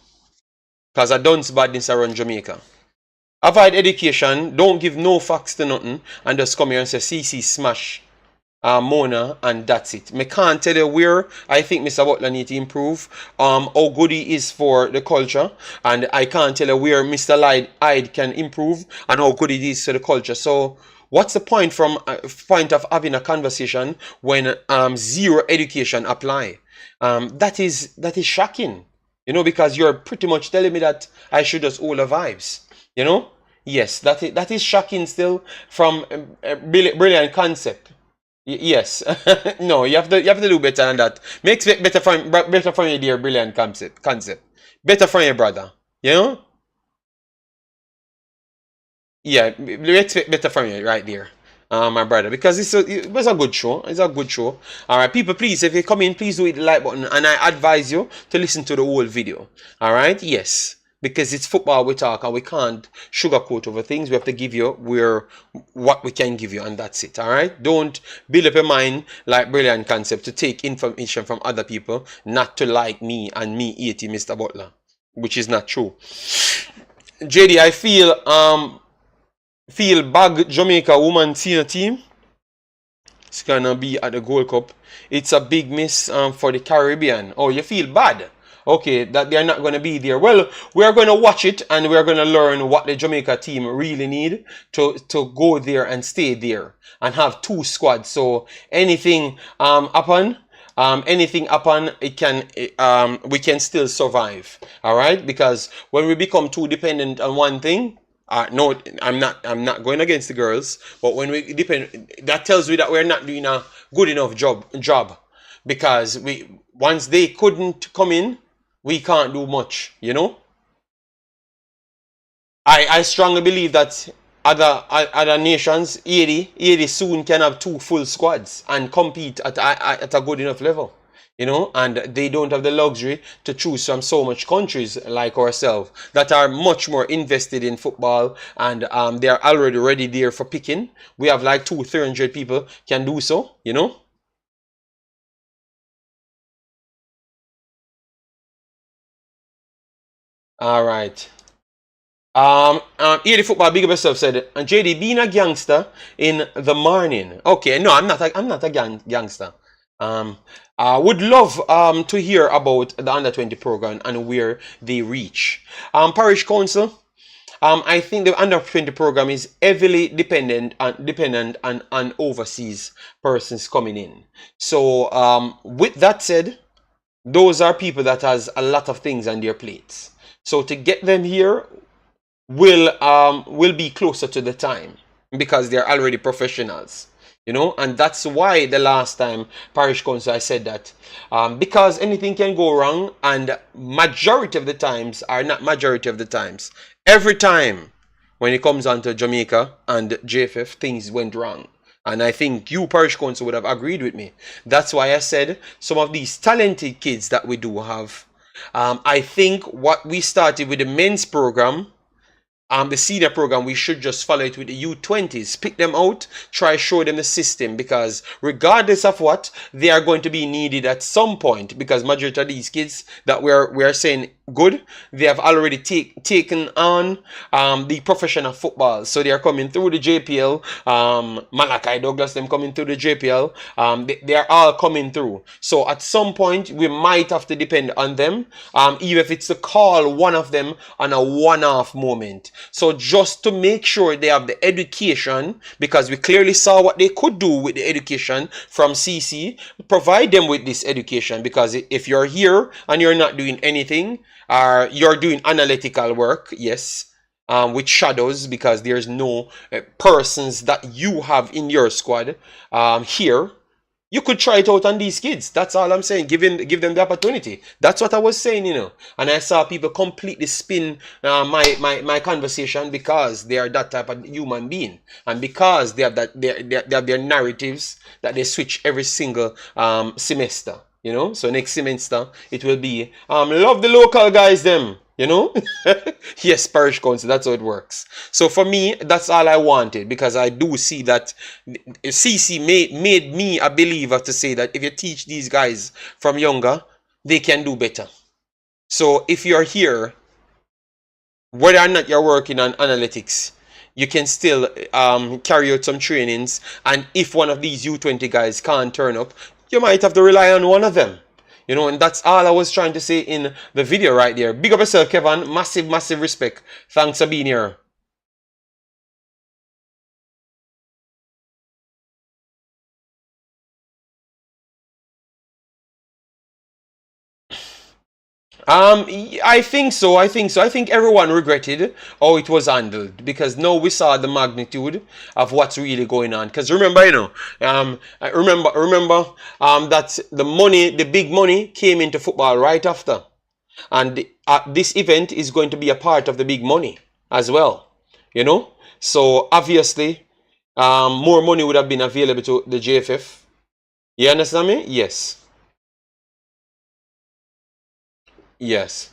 because I don't badness around Jamaica. Avoid education, don't give no facts to nothing, and just come here and say CC Smash Mona, and that's it. I can't tell you where I think Mr. Butler need to improve, how good he is for the culture, and I can't tell you where Mr. Hyde can improve and how good he is to the culture. So what's the point point of having a conversation when zero education apply? That is shocking, you know, because you're pretty much telling me that I should just hold the vibes, you know. Yes, that is shocking still from a brilliant concept. Yes. No, you have to do better than that. Make it better from your dear brilliant concept. Better from your brother. You know? Yeah, we expect better from you right there. My brother, because it was a good show. It's a good show. Alright, people, please, if you come in, please do hit the like button, and I advise you to listen to the whole video. Alright, yes. Because it's football we talk, and we can't sugarcoat over things. We have to give you what we can give you, and that's it. Alright? Don't build up your mind like brilliant concept to take information from other people, not to like me and me hating Mr. Butler, which is not true. JD, I feel bag Jamaica woman senior team. It's gonna be at the Gold Cup. It's a big miss for the Caribbean. Oh, you feel bad? Okay, that they're not going to be there. Well, we're going to watch it, and we're going to learn what the Jamaica team really need to go there and stay there and have two squads. So anything anything happen, we can still survive. All right, because when we become too dependent on one thing. No, I'm not going against the girls, but when we depend, that tells me that we're not doing a good enough job, because once they couldn't come in, we can't do much, you know. I strongly believe that other nations, 80 soon can have two full squads and compete at a good enough level, you know, and they don't have the luxury to choose from so much countries like ourselves that are much more invested in football, and they are already ready there for picking. We have like 200-300 people can do so, you know. All right. Here the football big up yourself said, and JD being a gangster in the morning. Okay, no, I'm not a gangster. I would love to hear about the under-20 program and where they reach. Parish Council. I think the under-20 program is heavily dependent on overseas persons coming in. So with that said, those are people that has a lot of things on their plates. So to get them here will be closer to the time, because they're already professionals, you know. And that's why the last time Parish Council I said that because anything can go wrong, and majority of the times are not majority of the times. Every time when it comes on to Jamaica and JFF, things went wrong. And I think you, Parish Council, would have agreed with me. That's why I said some of these talented kids that we do have, I think what we started with the men's program, the senior program, we should just follow it with the U20s. Pick them out, try show them the system, because regardless of what, they are going to be needed at some point, because majority of these kids that we're saying good, they have already taken on the profession of football. So they are coming through the JPL. Malachi Douglas, them coming through the JPL. They are all coming through. So at some point, we might have to depend on them, even if it's to call one of them on a one-off moment. So just to make sure they have the education, because we clearly saw what they could do with the education from CC, provide them with this education, because if you're here and you're not doing anything, you're doing analytical work, yes, with shadows, because there's no persons that you have in your squad here. You could try it out on these kids. That's all I'm saying. Give them the opportunity. That's what I was saying, you know. And I saw people completely spin my conversation because they are that type of human being, and because they have that they have their narratives that they switch every single semester. You know, so next semester it will be love the local guys them. You know, yes, parish council. That's how it works. So for me, that's all I wanted, because I do see that CC made me a believer to say that if you teach these guys from younger, they can do better. So if you're here, whether or not you're working on analytics, you can still carry out some trainings. And if one of these U20 guys can't turn up, you might have to rely on one of them. You know, and that's all I was trying to say in the video right there. Big up yourself, Kevin. Massive, massive respect. Thanks for being here. I think so. I think everyone regretted how it was handled, because now we saw the magnitude of what's really going on. Because remember, you know, I remember that the big money came into football right after, and this event is going to be a part of the big money as well. You know, so obviously, more money would have been available to the JFF. You understand me? Yes. Yes.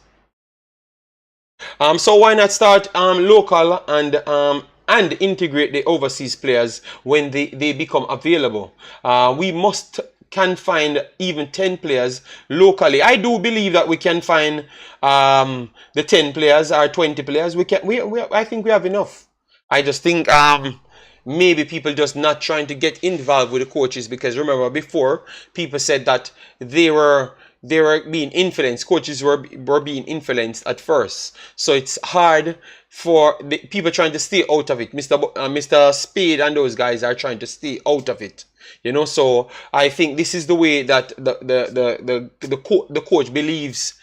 So why not start local and integrate the overseas players when they become available? We must can find even 10 players locally. I do believe that we can find the 10 players or 20 players. I think we have enough. I just think maybe people just not trying to get involved with the coaches, because remember before people said that they were being influenced. Coaches were being influenced at first, so it's hard for the people trying to stay out of it. Mr. Spade and those guys are trying to stay out of it. You know, so I think this is the way that the coach believes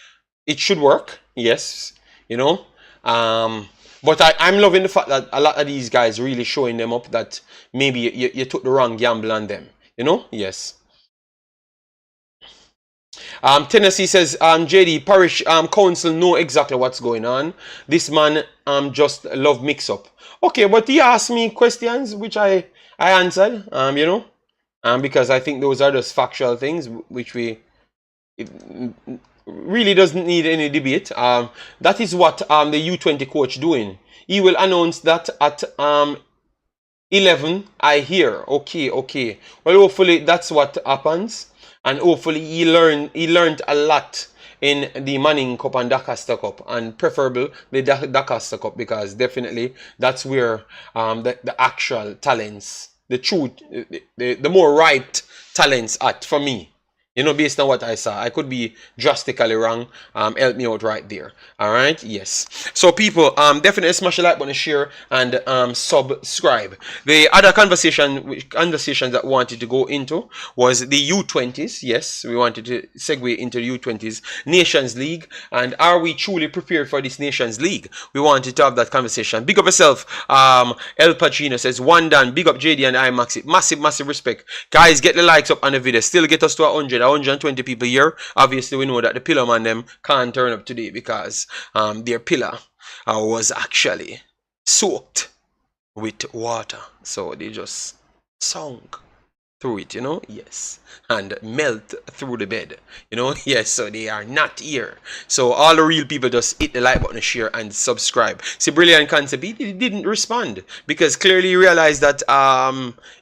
it should work. Yes, you know. But I'm loving the fact that a lot of these guys really showing them up that maybe you took the wrong gamble on them. You know, yes. Tennessee says, JD, parish council know exactly what's going on. This man just love mix up. Okay, but he asked me questions which I answered, you know, because I think those are just factual things which it really doesn't need any debate. That is what the U20 coach doing. He will announce that at 11, I hear. Okay. Well, hopefully that's what happens. And hopefully he learned a lot in the Manning Cup and Dacosta Cup, and preferable the Dacosta Cup, because definitely that's where the actual talents, the true, the more right talents at for me. You know, based on what I saw, I could be drastically wrong. Help me out right there. All right, yes. So people, definitely smash the like button, share, and subscribe. The other conversations that we wanted to go into was the U20s. Yes, we wanted to segue into the U20s Nations League, and are we truly prepared for this Nations League? We wanted to have that conversation. Big up yourself. El Pacino says, one done. Big up JD and Imaxit. Massive respect, guys. Get the likes up on the video. Still get us to 120 people here. Obviously, we know that the pillar man them can't turn up today because their pillar was actually soaked with water, so they just sunk through it, you know, yes, and melt through the bed, you know, yes. So they are not here. So all the real people just hit the like button, share, and subscribe. See, brilliant concept. He didn't respond because clearly he realized that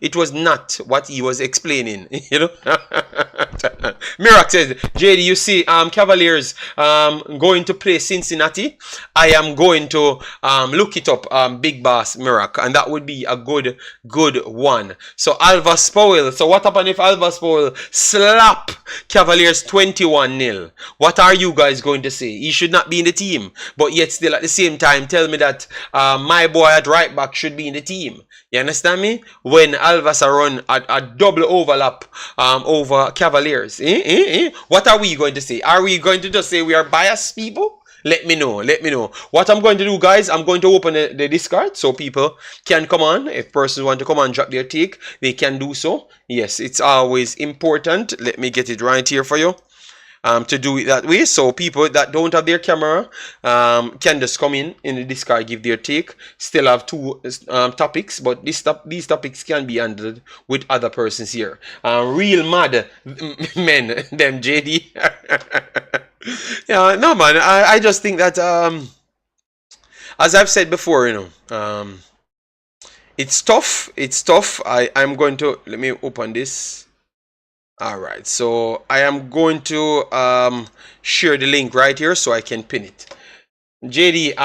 it was not what he was explaining, you know. Mirak says, JD, you see Cavaliers going to play Cincinnati. I am going to look it up, Big Boss Mirak, and that would be a good one. So Alvas Powell. So what happened if Alvas Powell slap Cavaliers 21-0? What are you guys going to say? He should not be in the team, but yet still at the same time tell me that my boy at right back should be in the team. You understand me? When Alvas are run a double overlap over Cavaliers. What are we going to say? Are we going to just say we are biased people? Let me know. Let me know. What I'm going to do, guys, I'm going to open the Discord so people can come on. If persons want to come on, drop their take, they can do so. Yes, it's always important. Let me get it right here for you. To do it that way, so people that don't have their camera can just come in the Discord, give their take. Still have two topics, but these topics can be handled with other persons here. Real mad men, them JD. Yeah, no man, I just think that as I've said before, you know, it's tough. It's tough. I'm going to let me open this. Alright, so I am going to share the link right here so I can pin it. JD,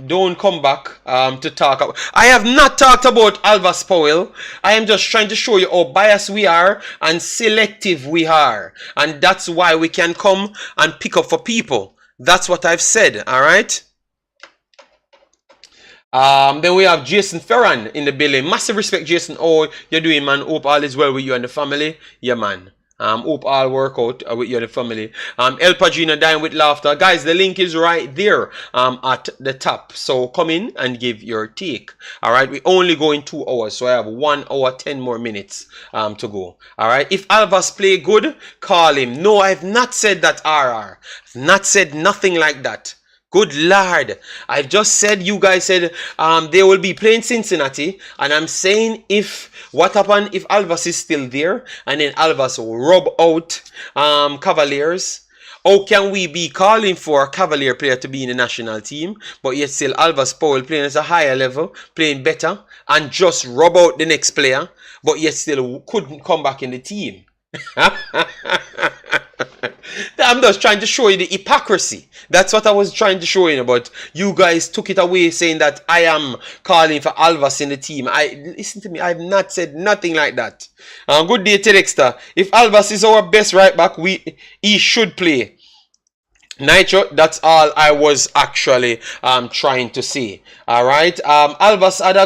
don't come back to talk about. I have not talked about Alvas Powell. I am just trying to show you how biased we are and selective we are. And that's why we can come and pick up for people. That's what I've said, alright? Then we have Jason Ferran in the building. Massive respect, Jason. Oh, you're doing, man. Hope all is well with you and the family. Yeah, man. Hope all work out with you and the family. El Padrino dying with laughter. Guys, the link is right there at the top. So come in and give your take. Alright, we only go in 2 hours. So I have 1 hour, 10 more minutes to go. Alright, if Alvas play good, call him. No, I've not said that, RR. I've not said nothing like that. Good Lord, I've just said, you guys said they will be playing Cincinnati, and I'm saying what happened if Alvas is still there and then Alvas will rub out Cavaliers. How can we be calling for a Cavalier player to be in the national team, but yet still Alvas Powell playing at a higher level, playing better, and just rub out the next player, but yet still couldn't come back in the team? I'm just trying to show you the hypocrisy. That's what I was trying to show you, but you guys took it away saying that I am calling for Alvas in the team. Listen to me, I have not said nothing like that. Good day, Telexter. If Alvas is our best right back, he should play. Nitro, that's all I was actually trying to say. Alright. Alvas had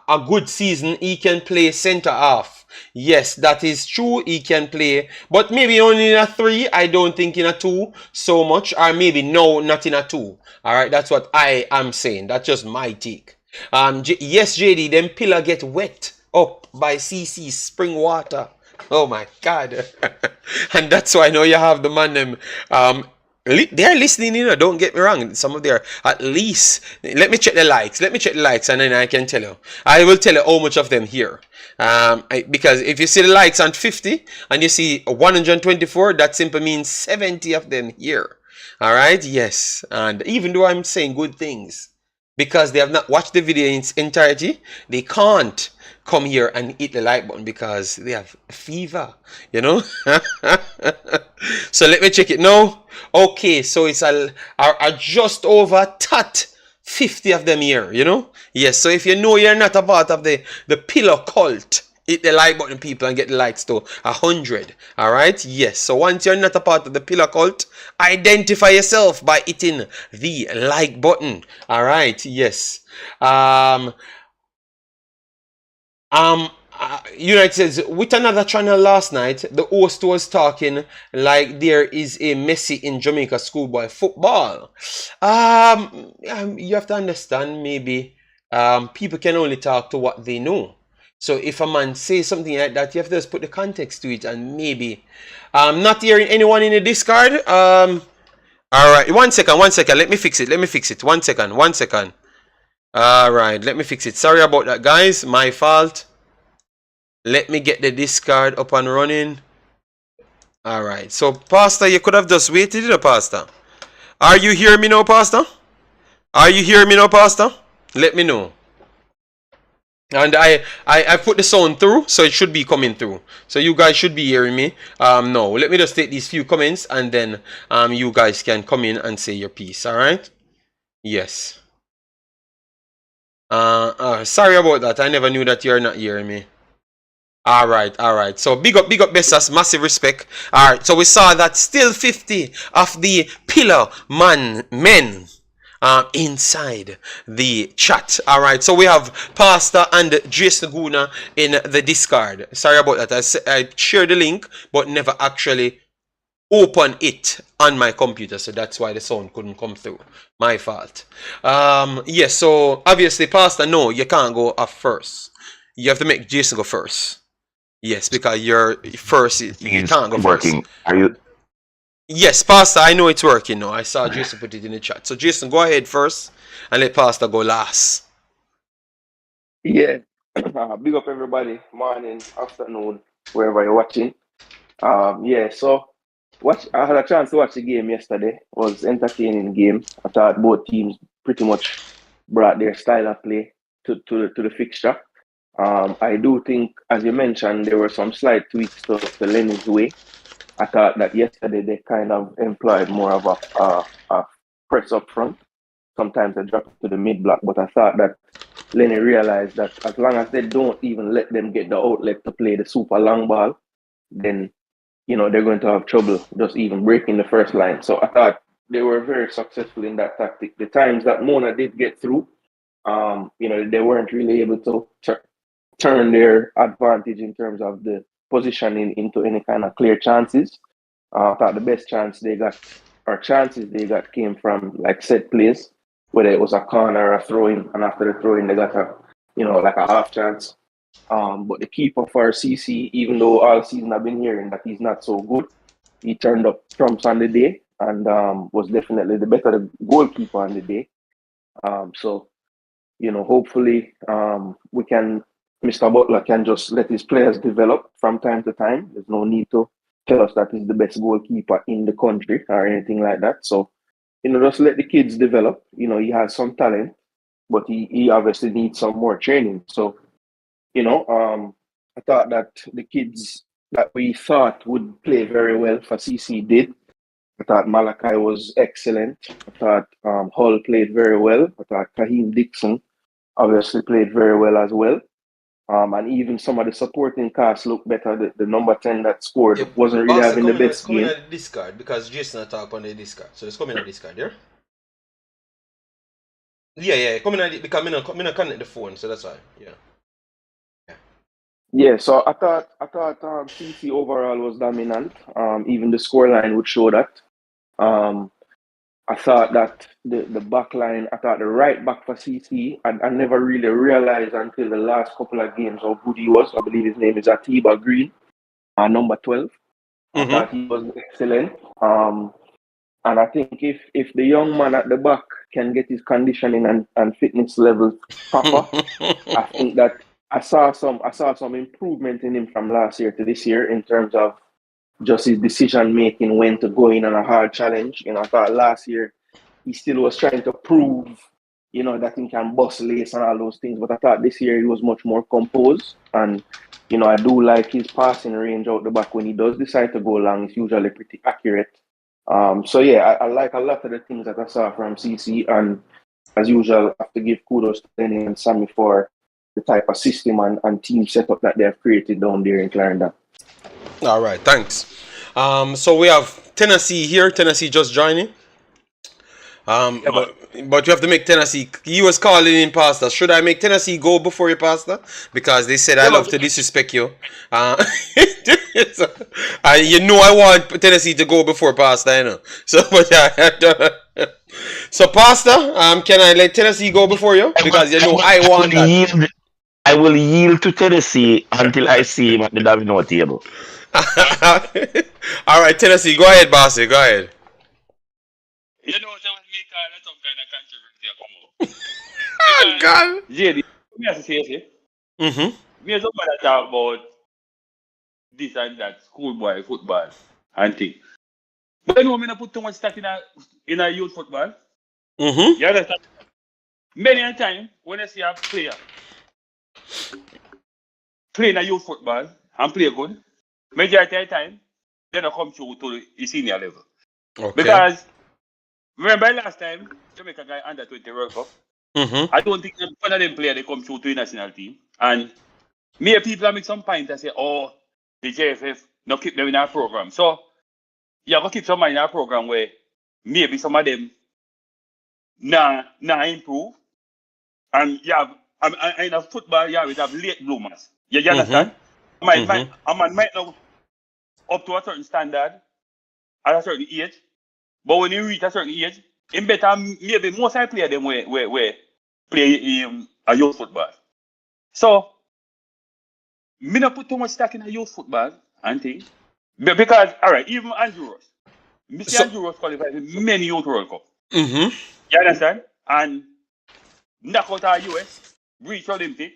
a good season. He can play center half. Yes, that is true. He can play, but maybe only in a 3. I don't think in a 2 so much, or maybe no, not in a 2. Alright, that's what I am saying. That's just my take. Yes, JD, them pillar get wet up by CC spring water. Oh my God. And that's why I know you have the man them they are listening, you know, don't get me wrong. Some of their, at least, let me check the likes. Let me check the likes and then I can tell you. I will tell you how much of them here. Because if you see the likes on 50 and you see 124, that simply means 70 of them here. Alright, yes. And even though I'm saying good things, because they have not watched the video in its entirety, they can't come here and hit the like button because they have fever, you know. So let me check it now. Okay, so it's a just over 50 of them here, you know. Yes, so if you know you're not a part of the pillar cult, hit the like button, people, and get the likes to 100. All right, yes. So once you're not a part of the pillar cult, identify yourself by hitting the like button. All right, yes. United says, with another channel last night, the host was talking like there is a Messi in Jamaica schoolboy football. You have to understand, maybe people can only talk to what they know. So if a man says something like that, you have to just put the context to it, and maybe not hearing anyone in the Discord. All right, one second, let me fix it, one second. All right, let me fix it. Sorry about that, guys, my fault. Let me get the Discord up and running. Alright, so Pastor, you could have just waited, Pastor. Are you hearing me now, Pastor? Let me know. And I put the sound through, so it should be coming through. So you guys should be hearing me. No, let me just take these few comments and then you guys can come in and say your piece, alright? Yes. Sorry about that. I never knew that you're not hearing me. Alright. So big up Bessas, massive respect. Alright, so we saw that still 50 of the pillar men inside the chat. Alright, so we have Pastor and Jason Guna in the Discord. Sorry about that. I shared the link, but never actually open it on my computer, so that's why the sound couldn't come through. My fault. Yes, so obviously, Pastor, no, you can't go off first. You have to make Jason go first. Yes, because you're first, you can't go first. Working. Are you? Yes, Pastor, I know it's working now. I saw Jason put it in the chat. So Jason, go ahead first and let Pastor go last. Yeah. Big up everybody. Morning, afternoon, wherever you're watching. Yeah, so I had a chance to watch the game yesterday. It was entertaining game. I thought both teams pretty much brought their style of play to the fixture. I do think, as you mentioned, there were some slight tweaks to Lenny's way. I thought that yesterday they kind of employed more of a press up front. Sometimes they drop to the mid block, but I thought that Lenny realized that as long as they don't even let them get the outlet to play the super long ball, then they're going to have trouble just even breaking the first line. So I thought they were very successful in that tactic. The times that Mona did get through, they weren't really able to turn their advantage in terms of the positioning into any kind of clear chances. I thought the best chances they got came from like set plays, whether it was a corner or a throw-in, and after the throw-in they got like a half chance. But the keeper for CC, even though all season I've been hearing that he's not so good, he turned up trumps on the day and was definitely the better goalkeeper on the day. So hopefully Mr. Butler can just let his players develop from time to time. There's no need to tell us that he's the best goalkeeper in the country or anything like that. So, just let the kids develop. He has some talent, but he obviously needs some more training. So, I thought that the kids that we thought would play very well for CC did. I thought Malachi was excellent. I thought Hull played very well. I thought Kahim Dixon obviously played very well as well. And even some of the supporting cast looked better. The number 10 that scored wasn't really having the best game. Come in at the discard because Jason attack on the discard. So let's come in at the discard, yeah? Yeah. Come in at it because I'm not connect the phone, so that's why. Yeah, so I thought CC overall was dominant. Even the scoreline would show that. I thought that the back line, I thought the right back for CC, I never really realized until the last couple of games how good he was. I believe his name is Atiba Green, number 12. I thought he was excellent. And I think if the young man at the back can get his conditioning and fitness levels proper, I think that I saw some improvement in him from last year to this year in terms of just his decision making when to go in on a hard challenge. I thought last year he still was trying to prove, that he can bust lace and all those things. But I thought this year he was much more composed. And, I do like his passing range out the back. When he does decide to go long, it's usually pretty accurate. So yeah, I like a lot of the things that I saw from CC. And as usual, I have to give kudos to Lenny and Sammy for the type of system and team setup that they have created down there in Clarendon. All right, thanks. So we have Tennessee here. Tennessee just joining. But you have to make Tennessee. He was calling in Pastor. Should I make Tennessee go before you, Pastor? Because they said I love to disrespect you. So, I want Tennessee to go before Pastor. So, but yeah. So, Pastor, can I let Tennessee go before you? Because I want that. I will yield to Tennessee until I see him at the domino table. All right, Tennessee, go ahead, Bossy. Go ahead. You know, that was me kind of some kind of controversy come out. God. JD, me have to say, me as somebody talk about this and that, schoolboy football and things. But you know, me not put too much stock in a youth football. You understand? Many a time when I see a player playing a youth football and play good, majority of the time they don't come through to the senior level. Okay. Because remember last time Jamaica guy under 20 World Cup? I don't think one of them players they come through to the national team. And many people make some point and say, oh, the JFF no keep them in our program. So you have to keep some in our program where maybe some of them nah improve. And you have in a football you have late bloomers. You understand? A man might not up to a certain standard at a certain age. But when you reach a certain age, it better maybe most of the players them where play a youth football. So me not put too much stock in a youth football and things. Because alright, even Andrew Ross. Mr. Andrew Ross qualified in many youth World Cup. You understand? And knock out our US, reach Olympic.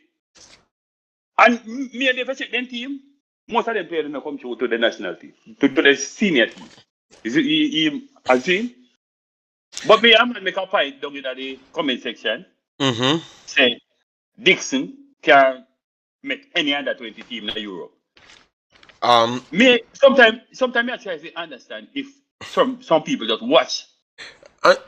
And me and the second team, most of them players don't come through to the national team, to the senior team. Is it as seen? But me, I'm gonna make a point down in the comment section. Say Dixon can make any under 20 team in Europe. Me sometimes I try to understand if some people just watch.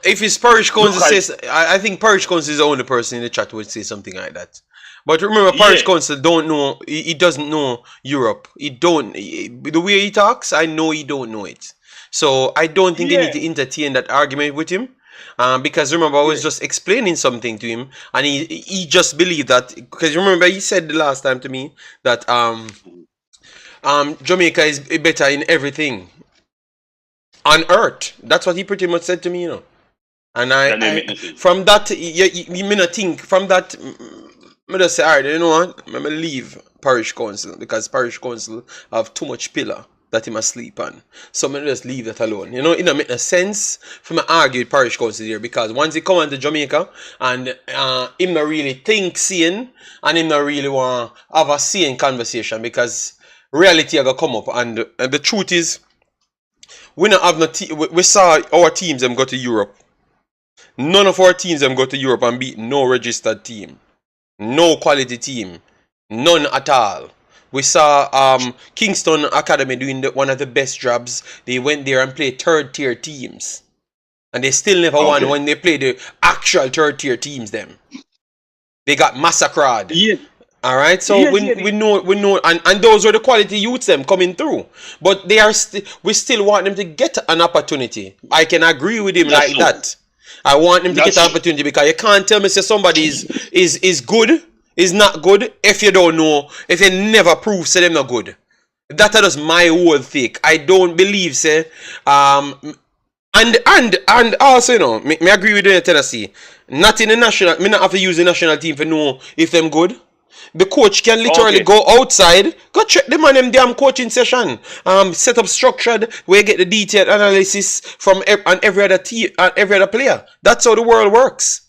If it's Parish Council says, I think Parish Council is the only person in the chat who would say something like that. But remember, Parish Council don't know. He doesn't know Europe. The way he talks, I know he don't know it. So I don't think you need to entertain that argument with him. Because remember, I was just explaining something to him, and he just believed that. Because remember, he said the last time to me that Jamaica is better in everything on earth. That's what he pretty much said to me, you know. And from that, you may not think from that. I just say, alright, you know what? I'm gonna leave Parish Council because Parish Council have too much pillar that he must sleep on. So I'm gonna just leave that alone. You know, it don't make no sense for me to argue with Parish Council here because once he come on to Jamaica and him not really think sane and him not really want to have a sane conversation because reality are gonna come up and the truth is we not have no we saw our teams them go to Europe. None of our teams them go to Europe and beat no registered team. No quality team. None at all. We saw Kingston Academy doing one of the best jobs. They went there and played third tier teams. And they still never won when they played the actual third tier teams them. They got massacred. Alright, so we know and those were the quality youths them coming through. But they are we still want them to get an opportunity. I can agree with him like that. I want him to get an opportunity because you can't tell me say somebody is good, is not good if you don't know, if you never prove say them not good. That is my whole thing. I don't believe say and also you know, me agree with you in Tennessee. Not in the national, me not have to use the national team to know if them good. The coach can literally go outside, go check them on them damn coaching session. Set up structured where you get the detailed analysis from every other team and every other player. That's how the world works.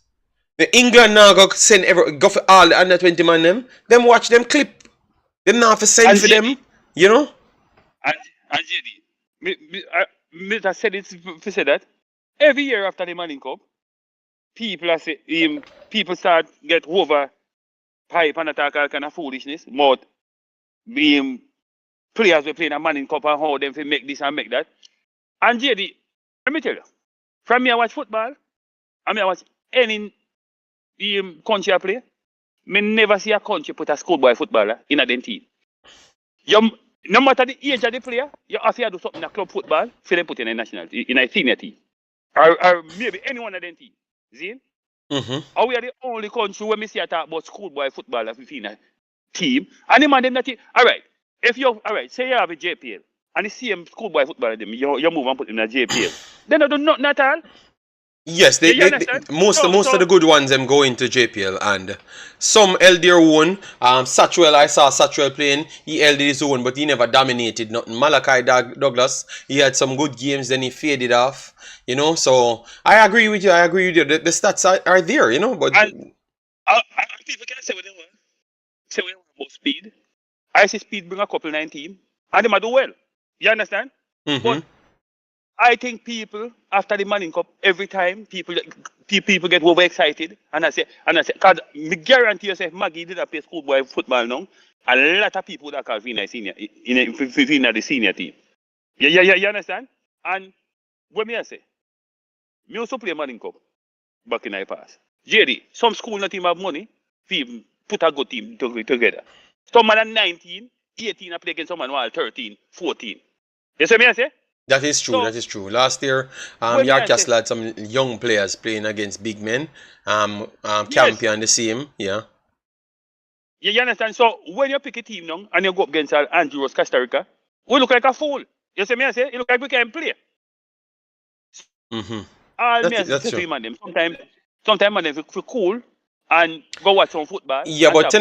The England now go go for all the under 20 man them watch them clip. Them now have to send for them, you know. And JD, I said it to say that every year after the Manning Cup, people are say people start get over pipe and attack all kind of foolishness. But players were playing a Manning Cup and how them to make this and make that. And JD, let me tell you, from me I watch football, I watch any country I play, me never see a country put a schoolboy footballer in a them team. No matter the age of the player, you have to do something in a club football for them put in a national team, in a senior team. Or maybe any one of them team. See? Or we are the only country where we see a talk about schoolboy football within a team. And the man them that alright. If you say you have a JPL and the same schoolboy footballer them, you move and put in a JPL. Then they do nothing at all. Yes, most of the good ones them go into JPL and some held their own. Satchwell, I saw Satchwell playing, he held his own, but he never dominated nothing. Malachi Douglas, he had some good games, then he faded off. You know, so I agree with you. The stats are there, you know, but and people can say what they want. Say what they want about speed. I see speed bring a couple 19 and they might do well. You understand? But I think people after the Manning Cup, every time people get overexcited, and I say, because me guarantee you, say Maggie did not play schoolboy football now, a lot of people that call Vina senior in the senior team. You understand? And what me I say, me also play Manning Cup back in the past. JD, some school not team have money, people put a good team together. Some man are 19, 18 I play against someone who are 13, 14. You see me I say? That is true. That is true. Last year, Yarcastle had some young players playing against big men. Campion the same, yeah. You understand? So when you pick a team now and you go up against Andrew Ross, Costa Rica, we look like a fool. You see me I say? You look like we can play. All me That's say to true. him and them. Sometimes man them feel cool and go watch some football. Yeah, and but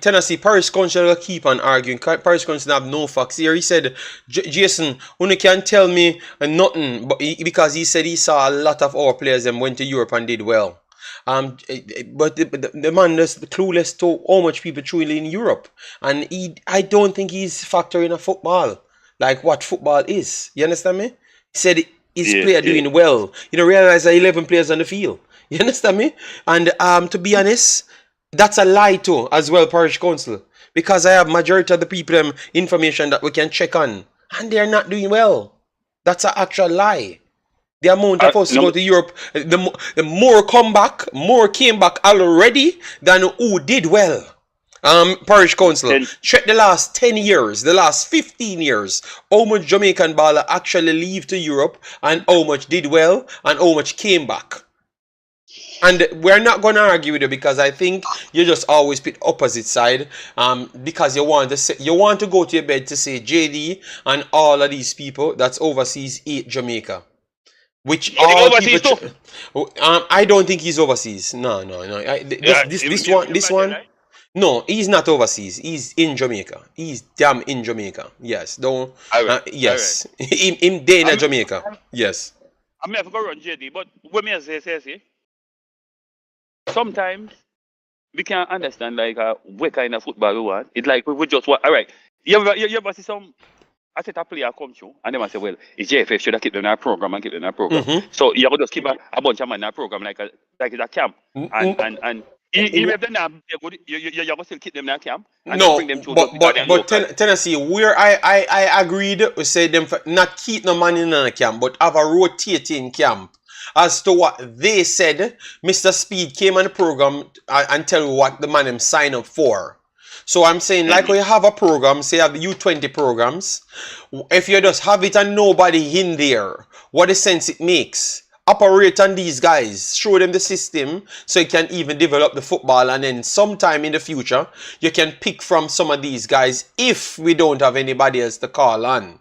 Tennessee Parish Council will keep on arguing. Parish Council have no facts here. He said, Jason, you can tell me nothing, but because he said he saw a lot of our players and went to Europe and did well. But the man is clueless to how much people truly in Europe, and I don't think he's factoring a football, like what football is. You understand me? He said his player doing well. You don't realize there are 11 players on the field. You understand me? And to be honest, that's a lie too, as well, Parish Council, because I have majority of the people information that we can check on, and they're not doing well. That's an actual lie. The amount of us to go to Europe, the more came back already than who did well. Parish Council, check the last 10 years, the last 15 years, how much Jamaican baller actually leave to Europe, and how much did well, and how much came back. And we're not going to argue with you, because I think you just always pick opposite side, because you want to go to your bed to say JD and all of these people that's overseas hate Jamaica. Which all people I don't think he's overseas. No. This one. No, he's not overseas. He's in Jamaica. He's damn in Jamaica. Yes. Don't. Yes. Him day in Jamaica. Yes. I may have to go run JD, but when me say, sometimes we can't understand like what kind of football we want. It's like we just want. All right. You ever see some? I said a player come through, and then I say, well, it's JFF should have keep them in our program and keep them in our program. So you just keep a bunch of men in our program like it's a camp. And even if they're not good, you go still keep them in our camp. And no, bring them but Tennessee, where I agreed to say them for not keep no man in a camp, but have a rotating camp. As to what they said, Mr. Speed came on the program and tell you what the man him sign up for. So I'm saying, like when you have a program, say you have the U20 programs, if you just have it and nobody in there, what a sense it makes. Operate on these guys, show them the system so you can even develop the football, and then sometime in the future, you can pick from some of these guys if we don't have anybody else to call on.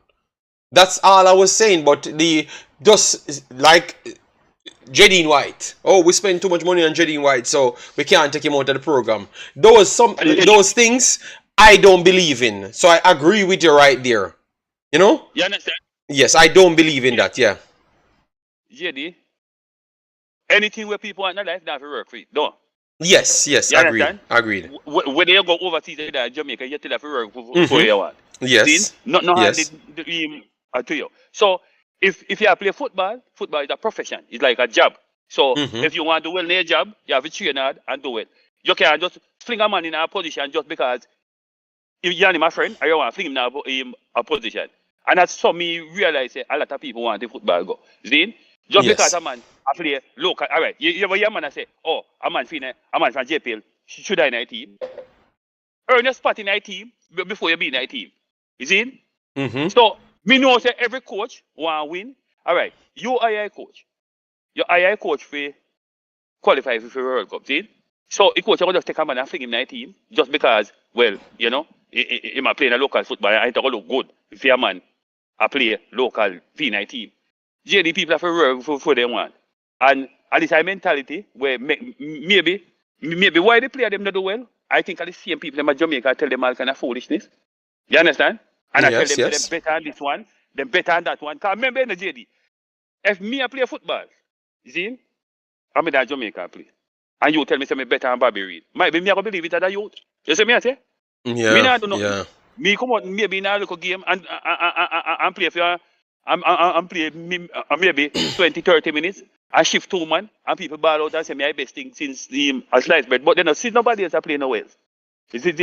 That's all I was saying, but just like Jadine White. Oh, we spend too much money on Jadine White, so we can't take him out of the program. Those things I don't believe in. So I agree with you right there. You know? You understand? Yes, I don't believe in that, yeah. JD, anything where people want in their life, they have to work for it. Don't. Yes, agreed. When you go overseas in Jamaica, you still have to work for your what? Yes. Not to you. So if you play football is a profession. It's like a job. So if you want to do well in your job, you have to train hard and do it. You can't just fling a man in a position just because if you're my friend, I want to fling him in a position. And that's so me realize a lot of people want the football go. See? Just because a man play local. All right, you ever hear a man say, oh, a man from JPL, should I in a team? Earn a spot in a team before you be in a team. You see? So me know say every coach want to win. All right, you AI coach. Your AI coach for qualify for the World Cup. See? So a coach will just take a man and fling him in a team just because, well, you know, he might play in a local football. I think it look good if a man play local V9 team. JD people have to work for them want. And this a mentality where maybe why they play them not do well. I think the same people in Jamaica tell them all kind of foolishness. You understand? And I tell them they're better on this one, they're better on that one. Because remember in the JD, if me I play football, you see, I'm in Jamaica play. And you tell me something better than Bobby Reed. Might be me I go believe it as a youth. You see me I say? Yeah. Me not do nothing. Yeah. Me come out maybe in a local game and play for and play maybe 20-30 minutes and shift 2 man and people ball out and say my best thing since a slice bread. But then see nobody else playing no Wales. Tennessee,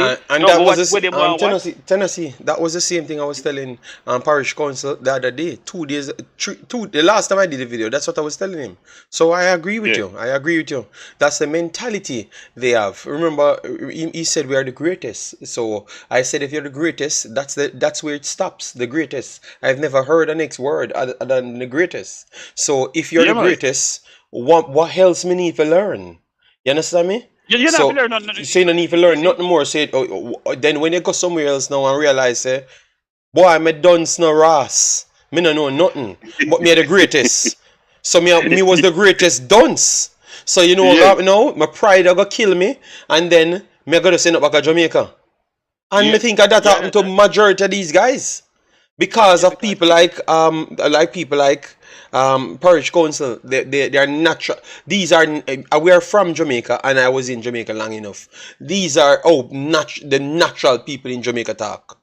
that was the same thing I was telling Parish Council the other day. The last time I did the video, that's what I was telling him. So I agree with you. That's the mentality they have. Remember, he said we are the greatest. So I said if you're the greatest, that's where it stops. The greatest. I've never heard a next word other than the greatest. So if you're the greatest, what else me need to learn? You understand me? You don't learn nothing. So you don't need to learn nothing more. Then when you go somewhere else now and realize, boy, I'm a dunce no ras. Me no know nothing. But me the greatest. So me was the greatest dunce. So you know what happen now? My pride gonna kill me, and then me gonna send up back to Jamaica. And me think that happened to majority of these guys. Because of people like parish council, they are natural. These are we are from Jamaica, and I was in Jamaica long enough. These are the natural people in Jamaica talk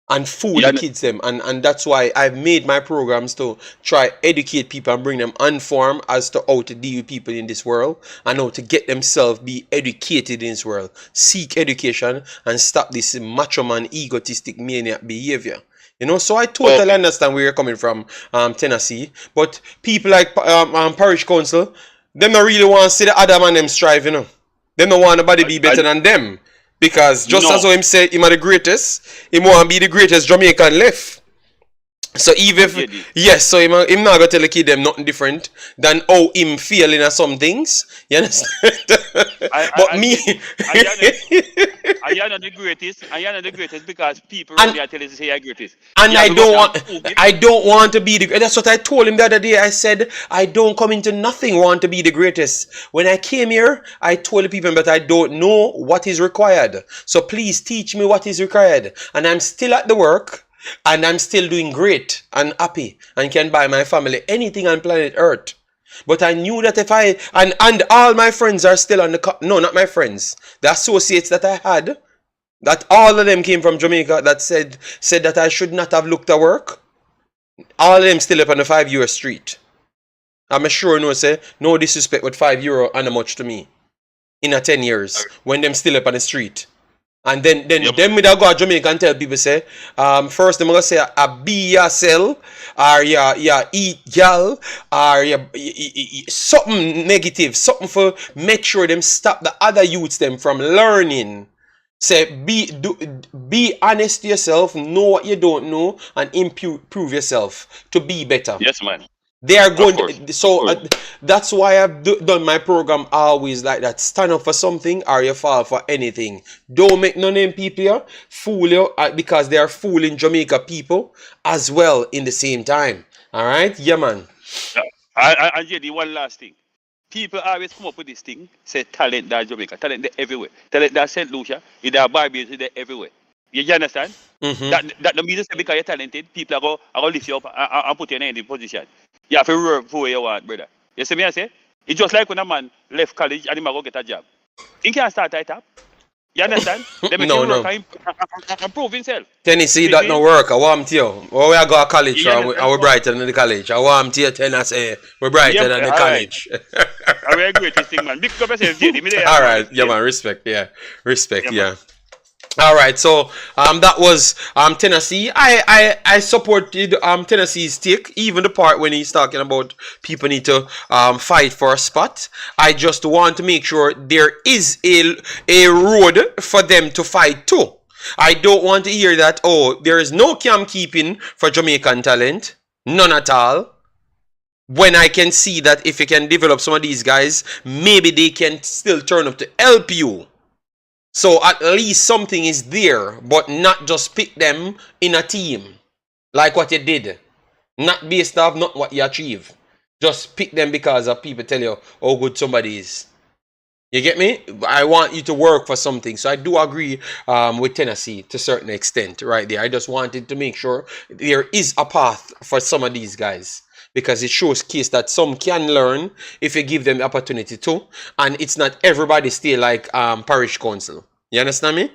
and fool the kids them, and that's why I've made my programs to try educate people and bring them informed as to how to deal with people in this world and how to get themselves be educated in this world, seek education and stop this macho man egotistic maniac behavior. You know, so I totally understand where you're coming from, Tennessee. But people like parish council, them don't really want to see the other man them strive, you know. They don't want nobody be better than them. Because just as how him say him are the greatest, him want to be the greatest Jamaican left. So even if, so him not gonna tell the kid them nothing different than how him feeling at some things. You understand? But me, I am not the greatest. I am not the greatest because people around here tell us to say I'm greatest. And I don't want to be the. That's what I told him the other day. I said I don't come into nothing want to be the greatest. When I came here, I told the people that I don't know what is required. So please teach me what is required. And I'm still at the work. And I'm still doing great and happy and can buy my family anything on planet Earth. But I knew that if I and all my friends are still on the no, not my friends, the associates that I had, that all of them came from Jamaica that said that I should not have looked at work. All of them still up on the €5 street. I'm sure no say no disrespect with €5 and much to me in a 10 years when them still up on the street. And then we da go to Jamaica and tell people say, first them gonna say a be yourself, or ya eat gal, or ya something negative, something for make sure them stop the other youths them from learning. Say be honest to yourself, know what you don't know, and improve yourself to be better. Yes, man. They are going to, so that's why I've done my program always like that. Stand up for something or you fall for anything. Don't make no name people here fool you because they are fooling Jamaica people as well in the same time. All right? Yeah, man. And JD, one last thing. People always come up with this thing, say talent that Jamaica, talent there everywhere. Talent that St. Lucia, in that Barbados, there everywhere. You understand? That the means say because you're talented, people are going to lift you up and put you in the position. You have to work for where you want, brother. You see me I say? It's just like when a man left college and he go get a job. He can't start right up. You understand? They make him work and prove himself. Tennessee that no work. I want to you. Or we go to college and we're brighter than the college. I want to you Tennessee. We're brighter than the college. I will agree with this thing, man. Big up yourself, JD. All right. Yeah, man. Respect. Yeah. Respect. Yeah. All right, so that was Tennessee. I supported Tennessee's take, even the part when he's talking about people need to fight for a spot. I just want to make sure there is a road for them to fight too. I don't want to hear that, oh, there is no camp keeping for Jamaican talent. None at all. When I can see that if you can develop some of these guys, maybe they can still turn up to help you. So at least something is there, but not just pick them in a team like what you did. Not based off not what you achieve. Just pick them because of people tell you how good somebody is. You get me? I want you to work for something. So I do agree with Tennessee to a certain extent right there. I just wanted to make sure there is a path for some of these guys. Because it shows case that some can learn if you give them the opportunity to. And it's not everybody stay like parish council. You understand me?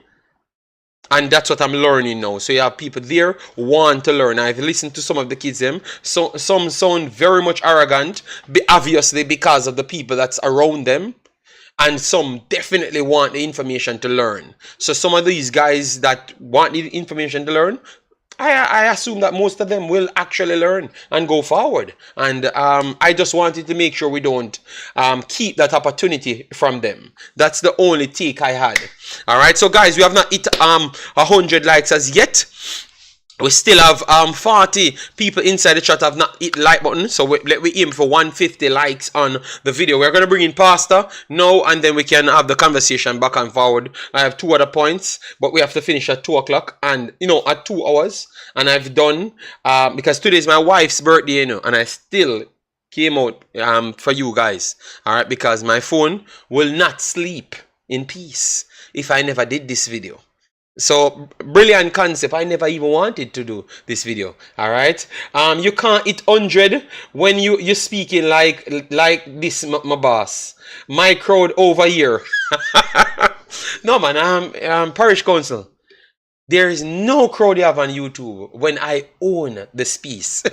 And that's what I'm learning now. So you have people there want to learn. I've listened to some of the kids them. So some sound very much arrogant, obviously because of the people that's around them. And some definitely want the information to learn. So some of these guys that want the information to learn, I assume that most of them will actually learn and go forward. And I just wanted to make sure we don't keep that opportunity from them. That's the only take I had. All right, so guys, we have not hit 100 likes as yet. We still have 40 people inside the chat have not hit the like button, so we aim for 150 likes on the video. We're going to bring in Pastor now, and then we can have the conversation back and forward. I have 2 other points, but we have to finish at 2 o'clock, and at 2 hours, and I've done because today is my wife's birthday, and I still came out for you guys, all right, because my phone will not sleep in peace if I never did this video. So, brilliant concept. I never even wanted to do this video. All right. You can't hit 100 when you're speaking like this, my boss. My crowd over here. No, man. Parish council. There is no crowd you have on YouTube when I own the space.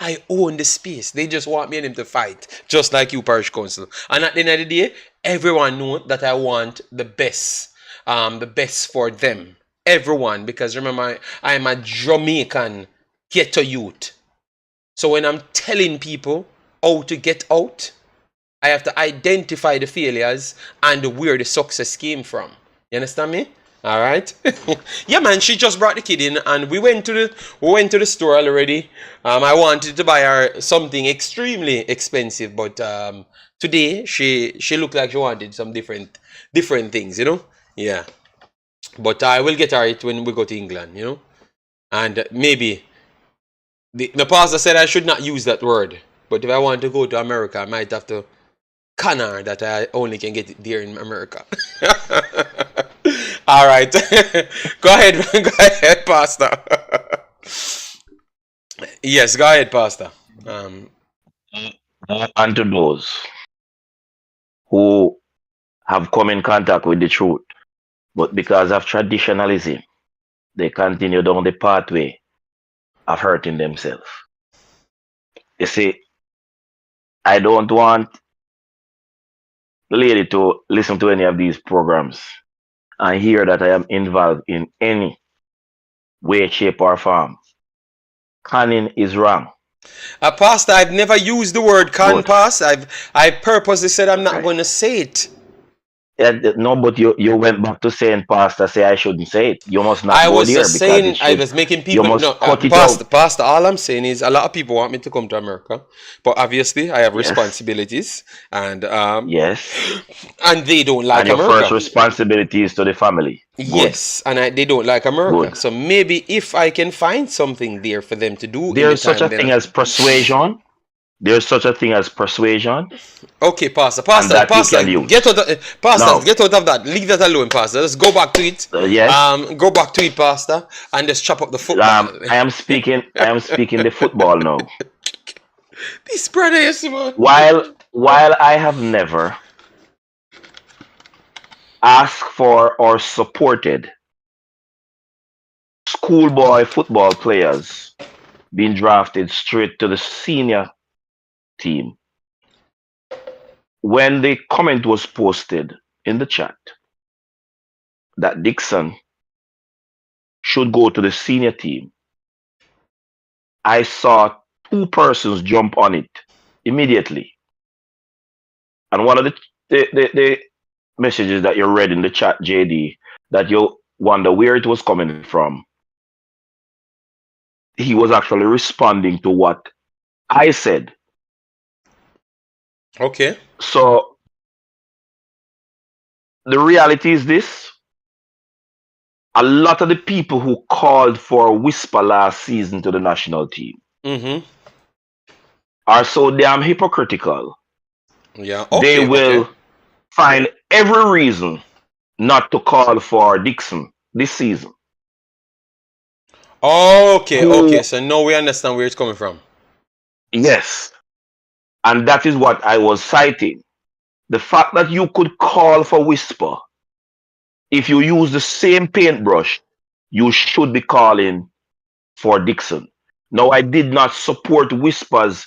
I own the space. They just want me and him to fight, just like you, parish council. And at the end of the day, everyone knows that I want the best. The best for them, everyone, because remember, I'm a Jamaican ghetto youth. So when I'm telling people how to get out, I have to identify the failures and where the success came from. You understand me? All right. Yeah, man. She just brought the kid in, and we went to the store already. I wanted to buy her something extremely expensive, but today she looked like she wanted some different things, Yeah, but I will get her it when we go to England, And maybe the pastor said I should not use that word, but if I want to go to America, I might have to con her that I only can get it there in America. All right, go ahead, Pastor. Yes, go ahead, Pastor. And to those who have come in contact with the truth, but because of traditionalism, they continue down the pathway of hurting themselves. You see, I don't want the lady to listen to any of these programs and hear that I am involved in any way, shape, or form. Conning is wrong. Pastor, I've never used the word con, Pastor. I purposely said I'm not going to say it. No, but you went back to saying, Pastor, say I shouldn't say it. You must not I go was there just saying, I was making people. You must cut it Pastor, out. Pastor, all I'm saying is a lot of people want me to come to America, but obviously I have responsibilities, and yes, and they don't like and your America. first responsibility is to the family. Yes, and they don't like America. So maybe if I can find something there for them to do, there's such a thing as persuasion. There's such a thing as persuasion. Okay, Pastor, get out of that. Leave that alone, Pastor. Let's go back to it. Yes. Go back to it, Pastor, and just chop up the football. I am speaking the football now. This brother is man. While I have never asked for or supported schoolboy football players being drafted straight to the senior team, when the comment was posted in the chat that Dixon should go to the senior team, I saw 2 persons jump on it immediately. And one of the messages that you read in the chat, JD, that you wonder where it was coming from, he was actually responding to what I said. Okay. So the reality is this: a lot of the people who called for Whisper last season to the national team are so damn hypocritical. Yeah. They will find every reason not to call for Dixon this season. Okay. So now we understand where it's coming from. Yes. And that is what I was citing. The fact that you could call for Whisper, if you use the same paintbrush, you should be calling for Dixon. Now, I did not support Whisper's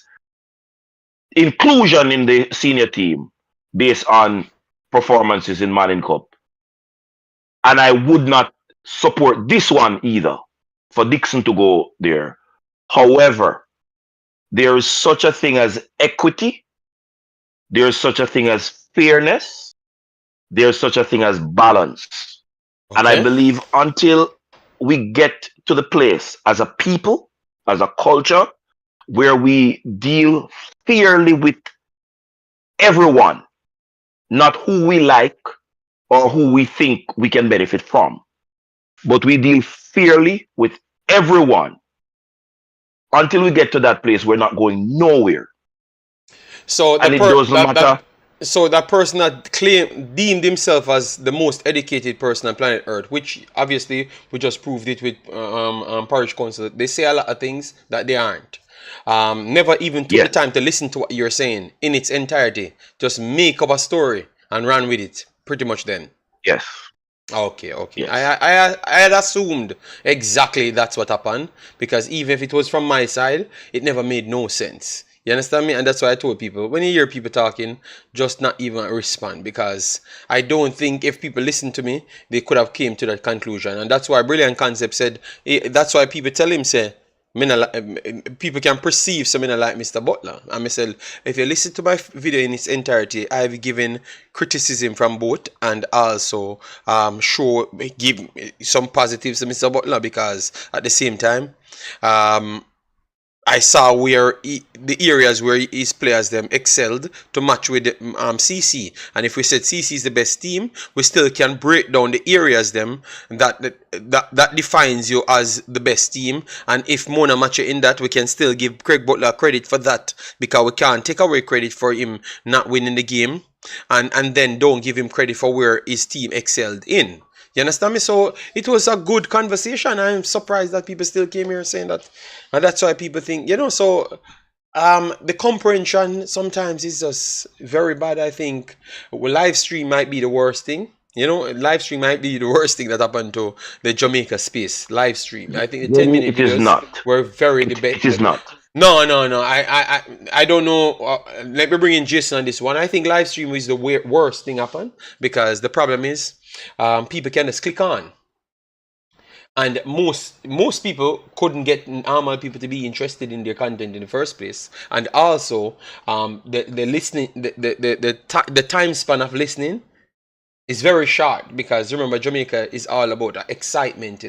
inclusion in the senior team based on performances in Manning Cup. And I would not support this one either, for Dixon to go there. However, there is such a thing as equity. There is such a thing as fairness. There is such a thing as balance. And I believe until we get to the place as a people, as a culture, where we deal fairly with everyone, not who we like or who we think we can benefit from, but we deal fairly with everyone. Until we get to that place, we're not going nowhere. So And it doesn't matter. so that person that deemed himself as the most educated person on planet Earth, which obviously we just proved it with Parish Council. They say a lot of things that they aren't. Never even took the time to listen to what you're saying in its entirety. Just make up a story and run with it. Pretty much then. Yes. Okay. Yes. I had assumed exactly that's what happened, because even if it was from my side, it never made no sense. You understand me? And that's why I told people, when you hear people talking, just not even respond, because I don't think if people listen to me, they could have came to that conclusion. And that's why Brilliant Concept said, that's why people tell him, say, people can perceive something like Mr. Butler. And I said, if you listen to my video in its entirety, I've given criticism from both, and also give some positives to Mr. Butler, because at the same time, I saw where the areas where his players them excelled to match with CC. And if we said CC is the best team, we still can break down the areas them that defines you as the best team. And if Mona match you in that, we can still give Craig Butler credit for that, because we can't take away credit for him not winning the game, and then don't give him credit for where his team excelled in. You understand me? So it was a good conversation. I'm surprised that people still came here saying that. And that's why people think, so the comprehension sometimes is just very bad. I think live stream might be the worst thing. Live stream might be the worst thing that happened to the Jamaica space. Live stream. I think the 10-minute videos were very debatable. It is not. No. I don't know. Let me bring in Jason on this one. I think live stream is the worst thing happen, because the problem is people can just click on, and most people couldn't get normal people to be interested in their content in the first place. And also the listening, the time span of listening is very short, because remember, Jamaica is all about that excitement,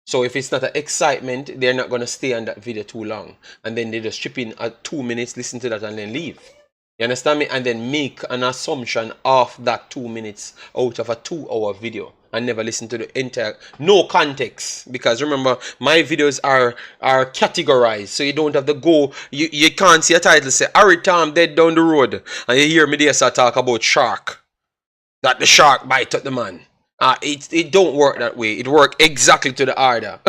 So if it's not an excitement, they're not going to stay on that video too long. And then they just chip in 2 minutes, listen to that, and then leave. You understand me? And then make an assumption of that 2 minutes out of a 2-hour video, and never listen to the entire, no context. Because remember, my videos are categorized, so you don't have to go, you can't see a title say, Harry Tom dead down the road, and you hear me there start talk about shark. That the shark bite at the man. It don't work that way. It work exactly to the order.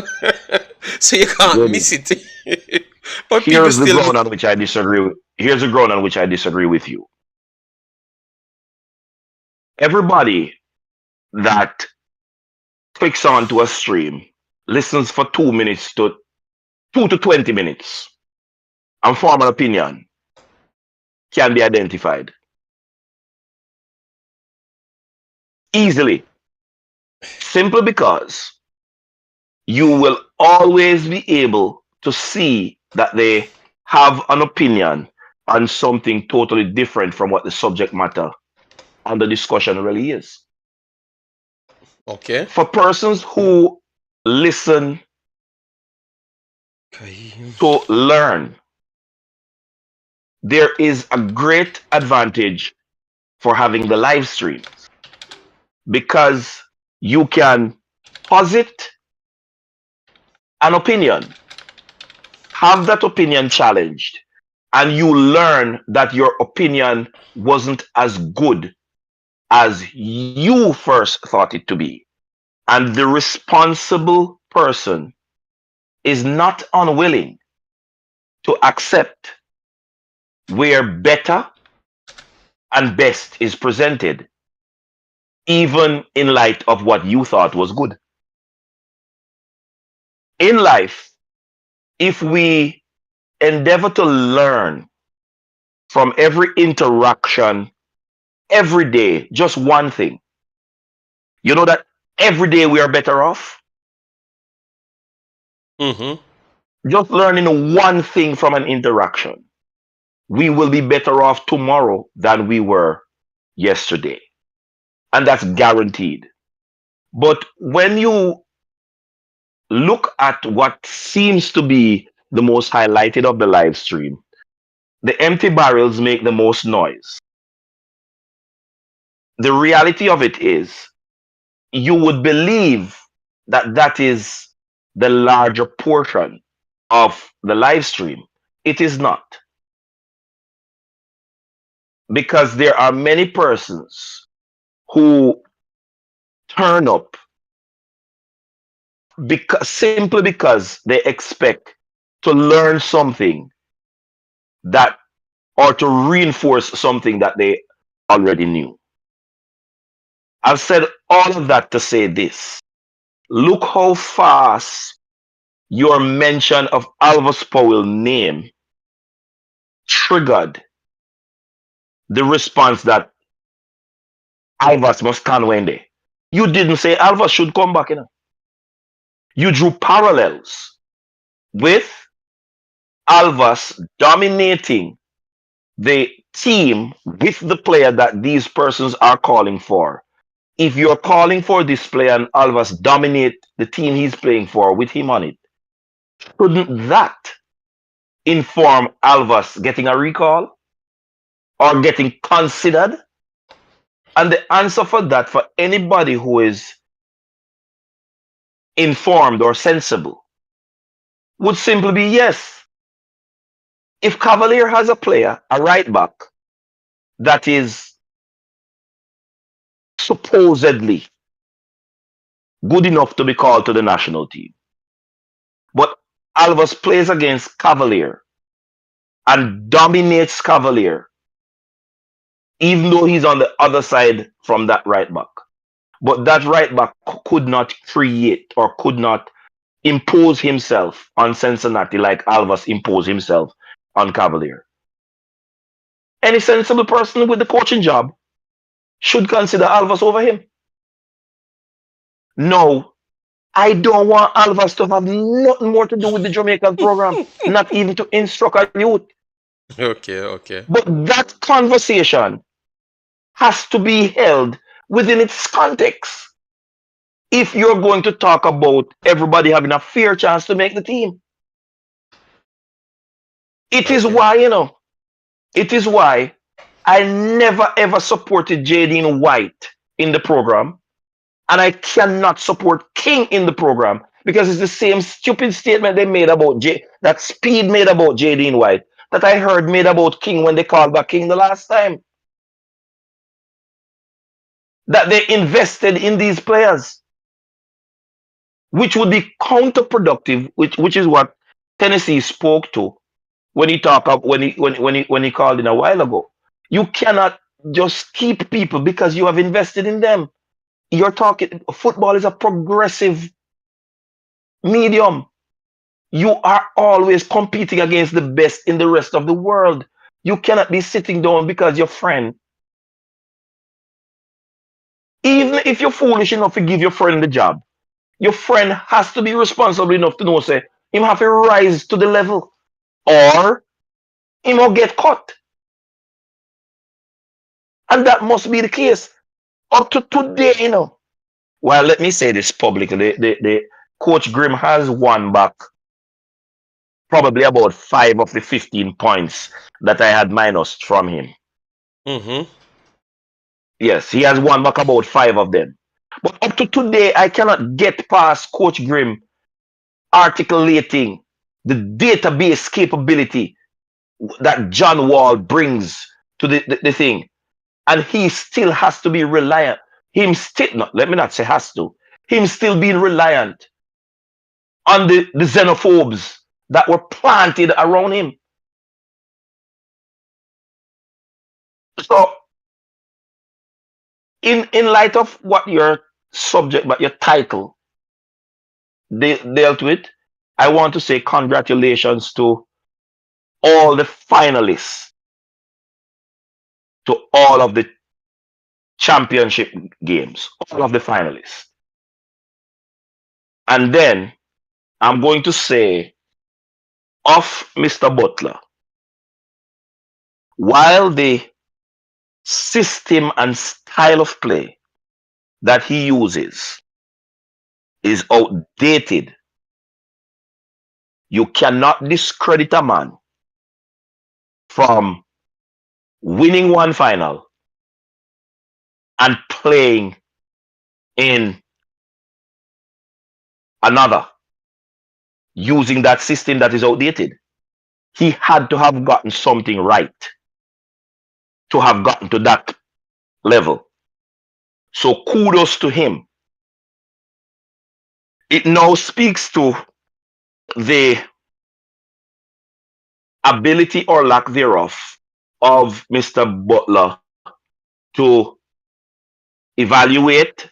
So you can't miss it. But here's the ground on which I disagree with. Here's the ground on which I disagree with you. Everybody that clicks onto a stream listens for 2 minutes to 2 to 20 minutes and form an opinion can be identified easily, simply because you will always be able to see that they have an opinion on something totally different from what the subject matter and the discussion really is. Okay. For persons who listen to learn, there is a great advantage for having the live streams, because you can posit an opinion, have that opinion challenged, and you learn that your opinion wasn't as good as you first thought it to be. And the responsible person is not unwilling to accept where better and best is presented, even in light of what you thought was good. In life, if we endeavor to learn from every interaction, every day, just one thing, you know that every day we are better off? Just learning one thing from an interaction, we will be better off tomorrow than we were yesterday. And that's guaranteed. But when you look at what seems to be the most highlighted of the live stream. The empty barrels make the most noise. The reality of it is, you would believe that that is the larger portion of the live stream. It is not. Because there are many persons who turn up simply because they expect to learn something that, or to reinforce something that they already knew. I've said all of that to say this. Look how fast your mention of Alvis Powell's name triggered the response that Alvis must can Wendy. You didn't say Alvis should come back, You drew parallels with Alvis dominating the team with the player that these persons are calling for. If you're calling for this player and Alvis dominate the team he's playing for with him on it, shouldn't that inform Alvis getting a recall or getting considered? And the answer for that, for anybody who is informed or sensible, would simply be yes. If Cavalier has a player, a right back, that is supposedly good enough to be called to the national team, but Alvis plays against Cavalier and dominates Cavalier, even though he's on the other side from that right back. But that right back could not create or could not impose himself on Cincinnati like Alvis imposed himself on Cavalier. Any sensible person with the coaching job should consider Alvis over him. No, I don't want Alvis to have nothing more to do with the Jamaican program, not even to instruct a youth. Okay. But that conversation has to be held within its context. If you're going to talk about everybody having a fair chance to make the team. It is why, it is why I never ever supported Jadine White in the program. And I cannot support King in the program because it's the same stupid statement they made about that Speed made about Jadine White that I heard made about King when they called back King the last time. That they invested in these players, which would be counterproductive, which is what Tennessee spoke to when he talked up when he called in a while ago. You cannot just keep people because you have invested in them. You're talking football is a progressive medium. You are always competing against the best in the rest of the world. You cannot be sitting down because your friend, even if you're foolish enough to give your friend the job, your friend has to be responsible enough to know, say, him have to rise to the level or him will get caught. And that must be the case. Up to today, Well, let me say this publicly. The Coach Grimm has won back probably about 5 of the 15 points that I had minused from him. Yes, he has won back about 5 of them. But up to today, I cannot get past Coach Grimm articulating the database capability that John Wall brings to the thing. And he still has to be reliant. Let me not say has to. Him still being reliant on the xenophobes that were planted around him. So, in light of what your subject, but your title dealt with, I want to say congratulations to all the finalists, to all of the championship games, all of the finalists. And then I'm going to say of Mr. Butler, while the system and style of play that he uses is outdated You cannot discredit a man from winning one final and playing in another using that system that is outdated. He had to have gotten something right to have gotten to that level. So kudos to him. It now speaks to the ability or lack thereof of Mr. Butler to evaluate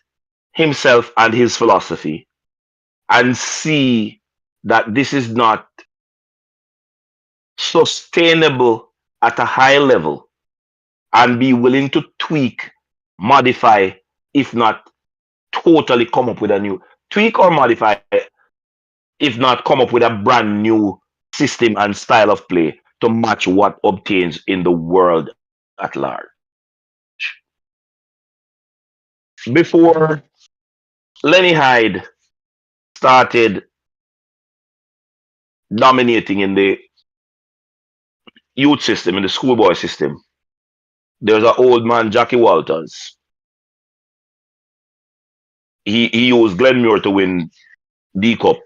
himself and his philosophy and see that this is not sustainable at a high level and be willing to tweak, modify, if not totally come up with a new tweak or modify, if not come up with a brand new system and style of play to match what obtains in the world at large. Before Lenny Hyde started dominating in the youth system, in the schoolboy system, there's an old man, Jackie Walters. He used Glenmuir to win D Cup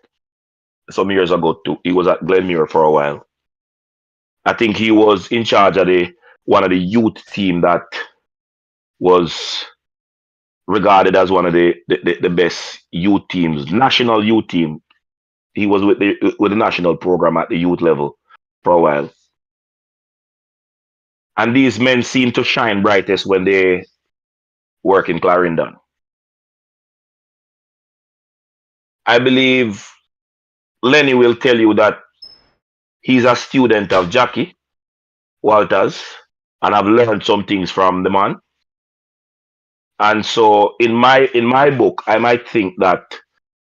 some years ago too. He was at Glenmuir for a while. I think he was in charge of one of the youth team that was regarded as one of the best youth teams, national youth team. He was with the national program at the youth level for a while. And these men seem to shine brightest when they work in Clarendon. I believe Lenny will tell you that he's a student of Jackie Walters, and I've learned some things from the man. And so in my book, I might think that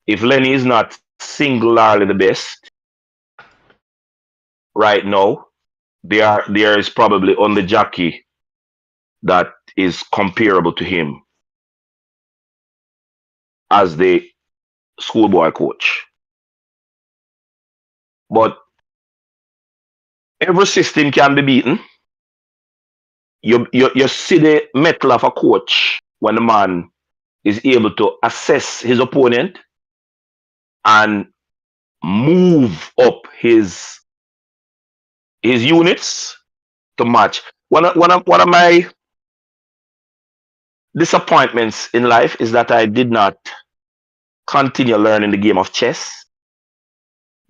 if Lenny is not singularly the best right now, there is probably only Jackie that is comparable to him as the schoolboy coach. But every system can be beaten. You see the mettle of a coach when the man is able to assess his opponent and move up his units to match. One of my disappointments in life is that I did not continue learning the game of chess,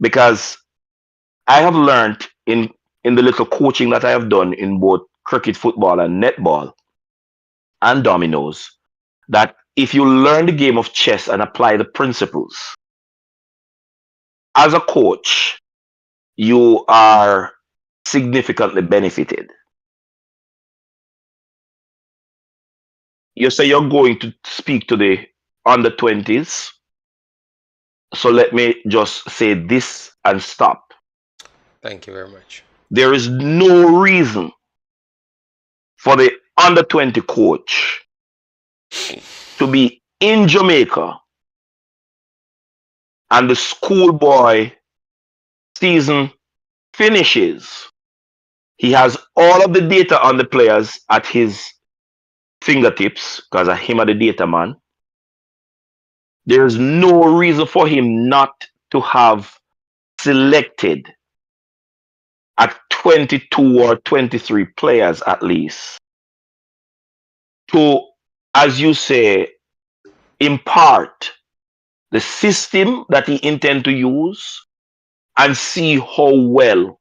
because I have learned in the little coaching that I have done in both cricket, football, and netball and dominoes, that if you learn the game of chess and apply the principles, as a coach, you are significantly benefited. You say you're going to speak to the under 20s. So let me just say this and stop. Thank you very much. There is no reason for the under 20 coach to be in Jamaica and the schoolboy season finishes. He has all of the data on the players at his fingertips because of him are the data man. There's no reason for him not to have selected at 22 or 23 players at least to, as you say, impart the system that he intends to use and see how well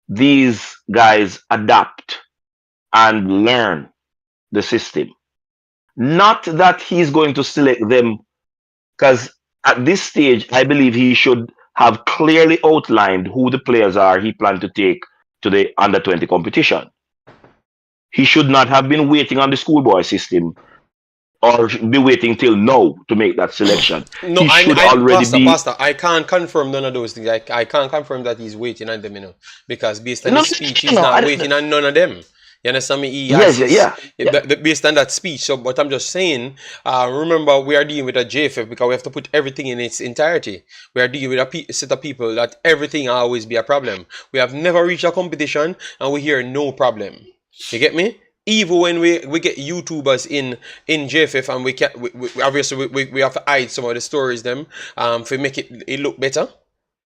these guys adapt and learn the system. Not that he's going to select them, because at this stage, I believe he should have clearly outlined who the players are he planned to take to the under 20 competition. He should not have been waiting on the schoolboy system or be waiting till now to make that selection. No, he should already Pastor, I can't confirm none of those things. I can't confirm that he's waiting on them, because based on his speech, he's not waiting on none of them. You understand me? He has Yes, his, yeah. based on that speech. So, but I'm just saying, remember, we are dealing with a JFF because we have to put everything in its entirety. We are dealing with a set of people that everything always be a problem. We have never reached a competition and we hear no problem. You get me? Even when we get YouTubers in JFF and we obviously we have to hide some of the stories them to make it look better.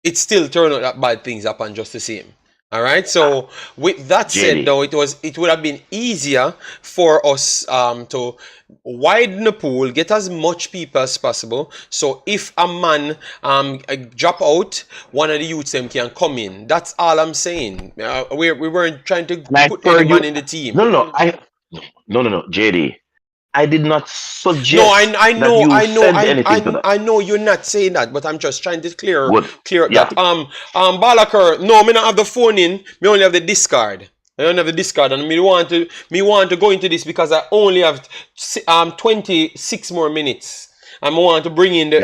It still turn out that bad things happen just the same. All right. So with that said, though, it would have been easier for us to widen the pool, get as much people as possible. So if a man drop out, one of the youths them can come in. That's all I'm saying. We weren't trying to put any man in the team. No, JD. I did not suggest no, I know, that you I know, said anything to that. I know you're not saying that, but I'm just trying to clear Yeah. that. Balakar, no, me not have the phone in. Me only have the discard. I don't have the discard, and me want to go into this because I only have 26 more minutes. I want to bring in the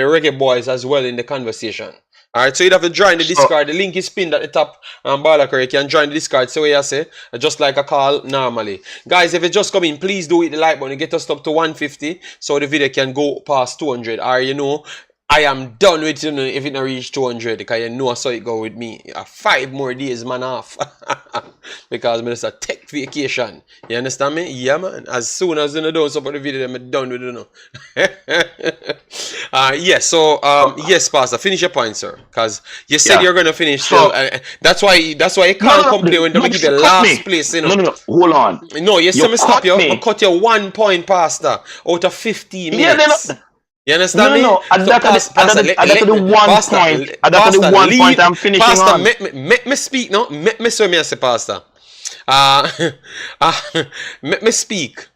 Reggae Boyz as well in the conversation. Alright, so you'd have to join the Discord. The link is pinned at the top. Balakar, you can join the Discord. So I say, just like a call normally. Guys, if you just come in, please do hit the like button. Get us up to 150 so the video can go past 200. Or you know, I am done with it if it not reach 200 because you know I saw it go with me. 5 more days man off. Because I'm just a tech vacation. You understand me? Yeah man. As soon as you don't support the video, I'm done with it yes, so yes, Pastor, finish your point, sir. Because you said you're gonna finish still. That's why you can't complain when they give you the last place, you know. No, hold on. No, you see me stop you, but cut you 1 point, Pastor, out of 15 minutes. You understand me? No. That's the 1 point. That's the 1 point I'm finishing Pastor, on. Make me speak, no? Make me say, Pastor. Make me speak.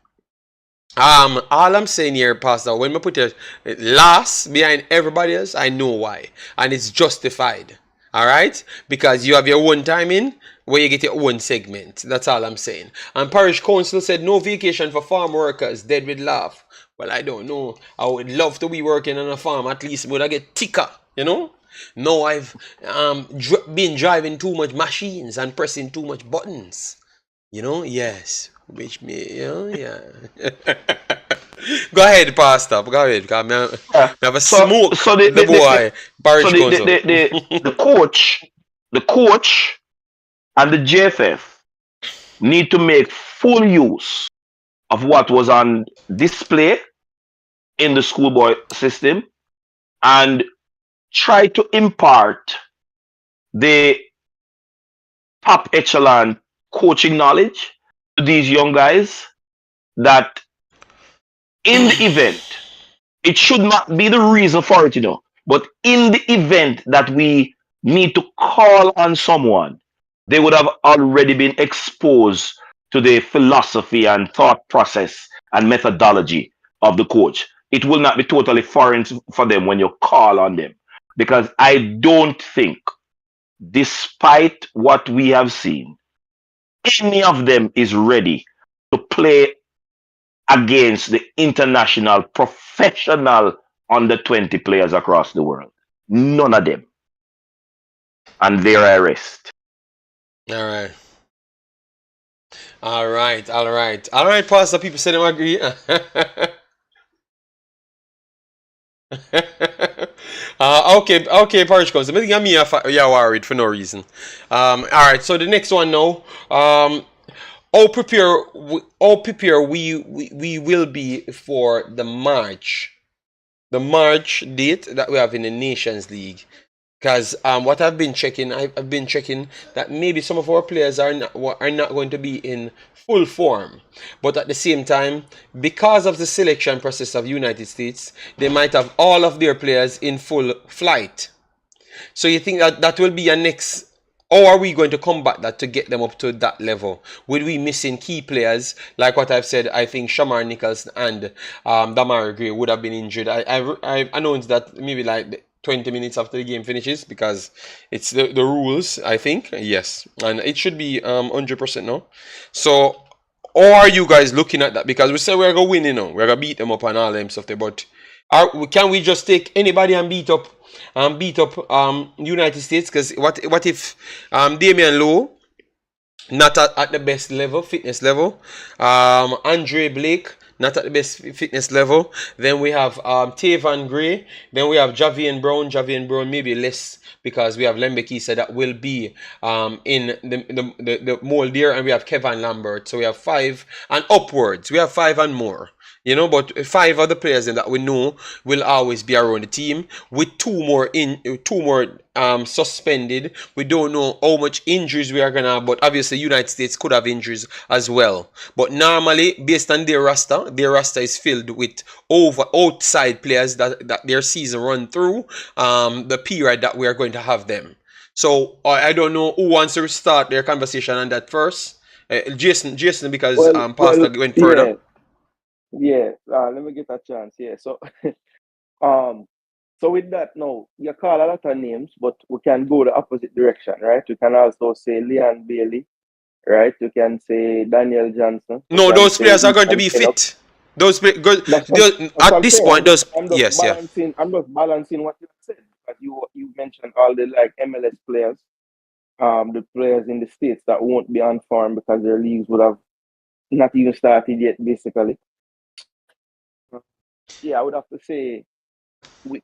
All I'm saying here, Pastor, when I put it last behind everybody else, I know why. And it's justified. Alright? Because you have your own timing where you get your own segment. That's all I'm saying. And Parish Council said no vacation for farm workers, dead with laugh. Well, I don't know. I would love to be working on a farm. At least would I get thicker, you know? No, I've been driving too much machines and pressing too much buttons. You know? Yes. Which me, you know? Yeah. Go ahead, Pastor. Go ahead. Because I have a smoke. So the coach and the JFF need to make full use of what was on display in the Schoolboy system and try to impart the top echelon coaching knowledge to these young guys that in the event, it should not be the reason for it, you know, but in the event that we need to call on someone, they would have already been exposed to the philosophy and thought process and methodology of the coach. It will not be totally foreign for them when you call on them. Because I don't think, despite what we have seen, any of them is ready to play against the international professional under 20 players across the world. None of them. And there I rest. All right, Pastor. People say they agree. Okay, Parish comes. I think you're worried for no reason. All right, so the next one now. All prepare we will be for the March date that we have in the Nations League. Because what I've been checking that maybe some of our players are not going to be in full form. But at the same time, because of the selection process of United States, they might have all of their players in full flight. So you think that will be a next... How are we going to combat that to get them up to that level? Will we missing key players? Like what I've said, I think Shamar Nichols and Damari Gray would have been injured. I announced that maybe like 20 minutes after the game finishes because it's the rules, I think. Yes. And it should be 100% now. So, how are you guys looking at that? Because we say we're going to win, you know. We're going to beat them up and all them stuff there. But can we just take anybody and beat up United States? Because what if Damian Lowe not at the best level, fitness level. Andre Blake, not at the best fitness level. Then we have Tavan Gray. Then we have Javian Brown. Javian Brown maybe less because we have Lembekisa that will be in the mold there, and we have Kevin Lambert. So we have 5 and upwards. We have 5 and more. You know, but 5 other players that we know will always be around the team. With 2 more suspended. We don't know how much injuries we are gonna have, but obviously United States could have injuries as well. But normally, based on their roster is filled with outside players that their season run through the period that we are going to have them. So I don't know who wants to start their conversation on that first. Jason, because Pastor went further. Yeah. Let me get a chance. Yeah. So, so with that, now you call a lot of names, but we can go the opposite direction, right? We can also say Leon Bailey, right? You can say Daniel Johnson. No, those players are going to be fit. Those at this point, those I'm just balancing what you said. But you mentioned all the like MLS players, the players in the States that won't be on form because their leagues would have not even started yet, basically. Yeah, I would have to say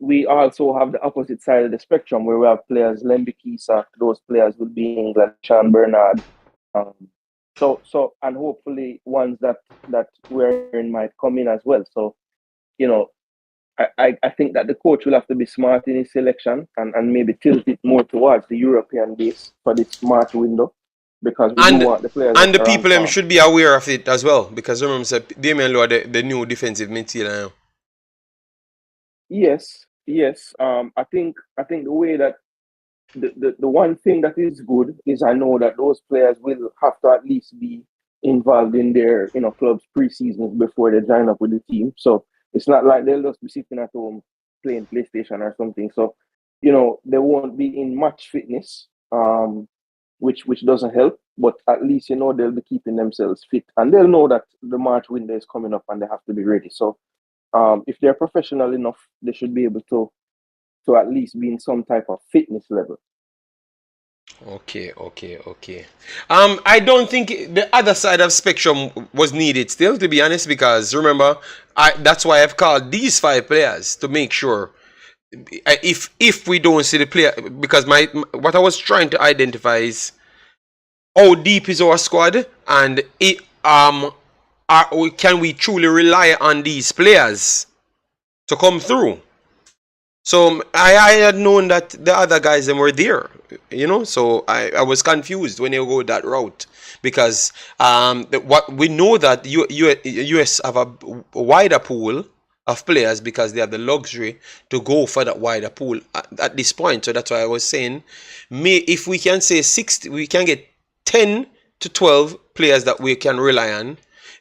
we also have the opposite side of the spectrum where we have players, Lembekisa, those players will be England, Sean Bernard. So and hopefully ones that we're in might come in as well. So, you know, I think that the coach will have to be smart in his selection and maybe tilt it more towards the European base for this March window. Because we do want the players. And the people should be aware of it as well. Because remember, Damian Lowe, the new defensive midfielder now. Yes. I think the way that the one thing that is good is I know that those players will have to at least be involved in their club's preseasons before they join up with the team. So it's not like they'll just be sitting at home playing PlayStation or something. So they won't be in match fitness, which doesn't help. But at least they'll be keeping themselves fit, and they'll know that the March window is coming up and they have to be ready. So if they're professional enough, they should be able to at least be in some type of fitness level. Okay. I don't think the other side of spectrum was needed still, to be honest, because remember, that's why I've called these 5 players to make sure if we don't see the player, because what I was trying to identify is how deep is our squad, and can we truly rely on these players to come through? So I had known that the other guys were there, so I was confused when you go that route, because what we know that US have a wider pool of players because they have the luxury to go for that wider pool at this point. So that's why I was saying, if we can say 60, we can get 10 to 12 players that we can rely on.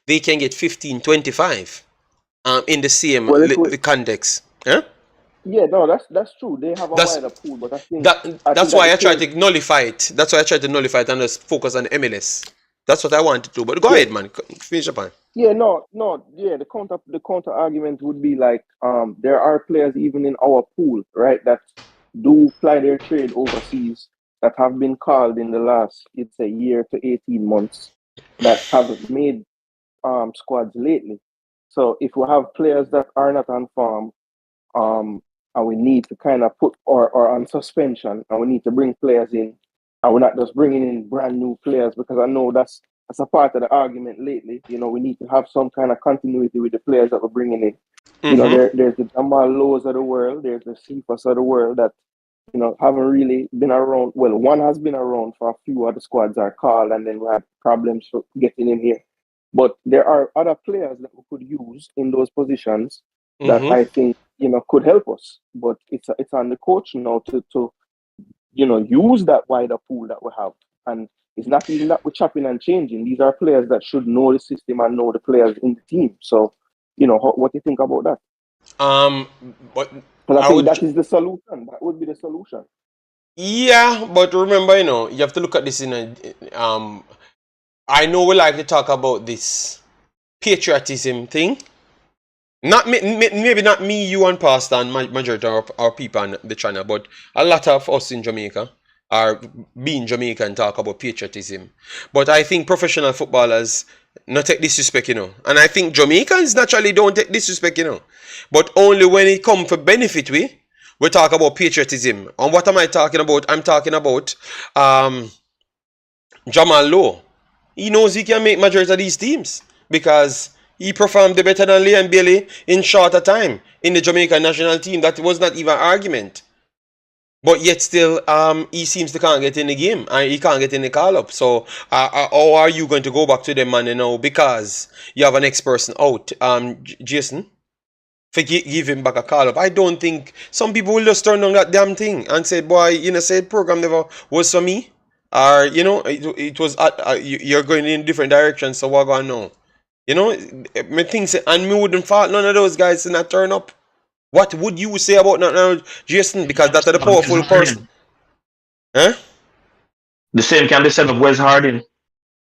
They can get 15, 25 in the same the context. Yeah? Yeah, no, that's true. They have a wider pool, but I think that's why I tried to nullify it. That's why I tried to nullify it and just focus on MLS. That's what I wanted to do. But go ahead, man. Finish up on. Yeah, no. Yeah, the counter argument would be like, there are players even in our pool, right, that do ply their trade overseas that have been called in the last, it's a year to 18 months that haven't made squads lately. So if we have players that are not on form, and we need to kind of put or on suspension, and we need to bring players in, and we're not just bringing in brand new players, because I know that's a part of the argument lately. We need to have some kind of continuity with the players that we're bringing in. Mm-hmm. There's the Jamal Lowe's of the world, there's the Cephas of the world that haven't really been around. Well, one has been around for a few other squads are called, and then we had problems for getting in here. But there are other players that we could use in those positions that I think could help us. But it's on the coach now to use that wider pool that we have. And it's not even that we're chopping and changing. These are players that should know the system and know the players in the team. So what do you think about that? But I think that is the solution. That would be the solution. Yeah, but remember, you have to look at this in a I know we like to talk about this patriotism thing. Maybe not me, you, and Pastor, and majority of our people on the channel, but a lot of us in Jamaica. or being Jamaican talk about patriotism. But I think professional footballers not take disrespect, you know. And I think Jamaicans naturally don't take disrespect, you know. But only when it come for benefit we talk about patriotism. And what am I talking about? I'm talking about Jamal Lowe. He knows he can make majority of these teams because he performed better than Leon Bailey in shorter time in the Jamaican national team. That was not even an argument. But yet still, he seems to can't get in the game and he can't get in the call up. So, how are you going to go back to them, man? You know, because you have an ex person out, Jason, for give him back a call up. I don't think some people will just turn on that damn thing and say, "Boy, you know, said program never was for me," or you know, it was you're going in different directions. So what going on? You know, me think say, and me wouldn't fault none of those guys in that turn up. What would you say about now, Jason? Because that's the powerful person. Huh? The same can be said of Wes Harding.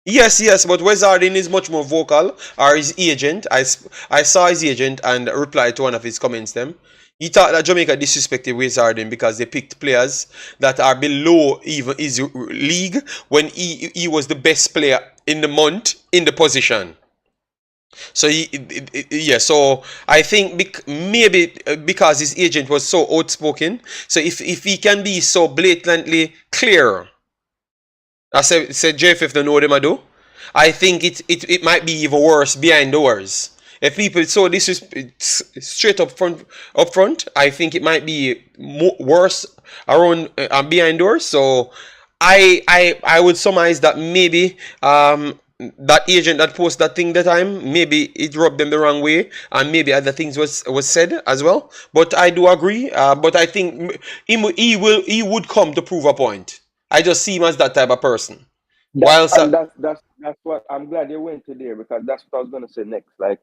Yes, but Wes Harding is much more vocal. Or his agent. I saw his agent and replied to one of his comments. He thought that Jamaica disrespected Wes Harding because they picked players that are below even his league when he was the best player in the month in the position. So so I think maybe because his agent was so outspoken, so if he can be so blatantly clear, I said JFF don't know what I do. I think it might be even worse behind doors. If people so this is straight up front, I think it might be worse around behind doors. So I would surmise that maybe that agent that posted that thing that time, maybe it rubbed them the wrong way and maybe other things was said as well. But I do agree. But I think he would come to prove a point. I just see him as that type of person. That's what I'm glad you went to there because that's what I was gonna say next. Like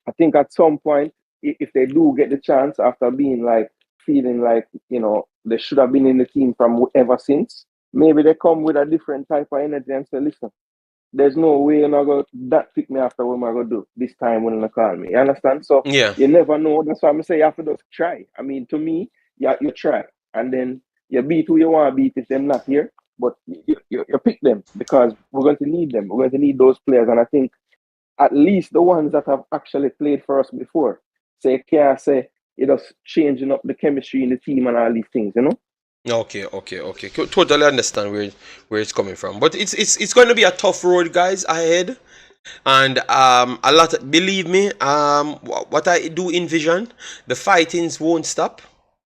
I think at some point if they do get the chance after being like feeling like, you know, they should have been in the team from ever since, maybe they come with a different type of energy and say, listen, there's no way you're not going to that pick me after what am I going to do this time when you call me. You understand? So yeah, you never know. That's why I'm saying you have to just try. I mean, to me, you try. And then you beat who you want to beat if they're not here. But you pick them because we're going to need them. We're going to need those players. And I think at least the ones that have actually played for us before. So you can't say you're just changing up the chemistry in the team and all these things, you know? Okay. Totally understand where it's coming from, but it's going to be a tough road, guys, ahead, and a lot. Believe me, what I do envision, the fightings won't stop.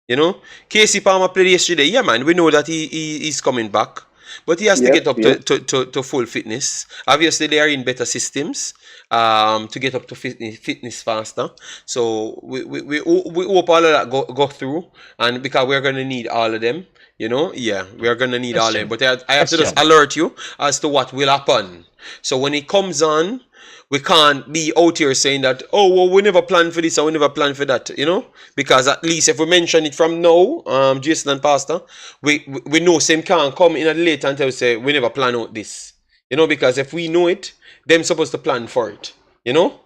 You know, Casey Palmer played yesterday. Yeah, man, we know that he's coming back, but he has to get up to full fitness. Obviously, they are in better systems to get up to fitness faster. So we hope all of that go through, and because we're gonna need all of them. You know, yeah, we are gonna need all of them. But I have to just alert you as to what will happen. So when it comes on, we can't be out here saying that, oh, well, we never planned for this or we never planned for that, you know? Because at least if we mention it from now, Jason and Pastor, we know same can't come in at later until we say we never plan out this. You know, because if we know it, them supposed to plan for it, you know?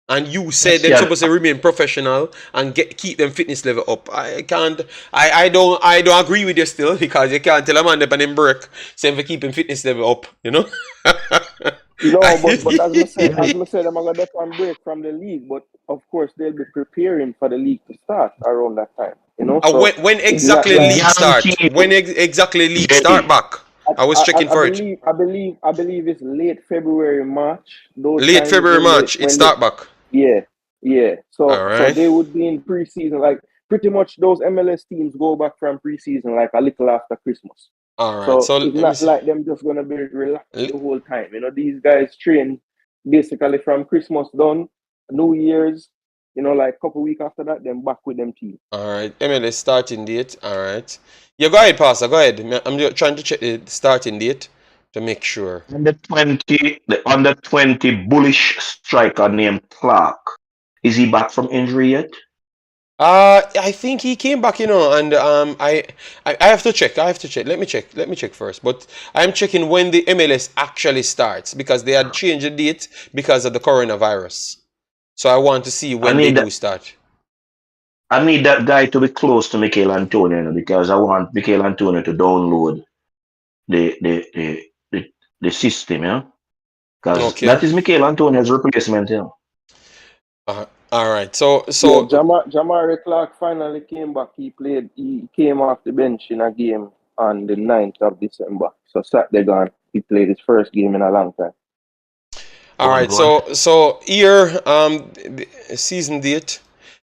And you said they're supposed to remain professional and keep them fitness level up. I don't agree with you still because you can't tell a man that and break saying for keeping fitness level up, you know? No, but as I said, I'm gonna get one break from the league, but of course they'll be preparing for the league to start around that time. You know, so when exactly league start? When exactly league start back? I was checking for it. I believe it's late February, March. Late February, March. It start back. Yeah. So they would be in preseason. Like pretty much those MLS teams go back from preseason like a little after Christmas. All right. So it's not like them just gonna be relaxed the whole time. You know, these guys train basically from Christmas done, New Year's. You know, like a couple weeks after that, then back with them team. All right, MLS starting date. All right. Yeah, go ahead, Pastor. Go ahead. I'm just trying to check the starting date to make sure. The under 20 bullish striker named Clark. Is he back from injury yet? I think he came back, you know, and I have to check. Let me check first. But I'm checking when the MLS actually starts because they had changed the date because of the coronavirus. So I want to see when they do start. I need that guy to be close to Michael Antonio, you know, because I want Michael Antonio to download the the the the system, you know, because Okay. that is Michael Antonio's replacement, you know. All right. So Yeah, so Jamari Clark finally came back. He came off the bench in a game on the 9th of December. So Saturday gone. He played his first game in a long time. all right. Go on. So here the season date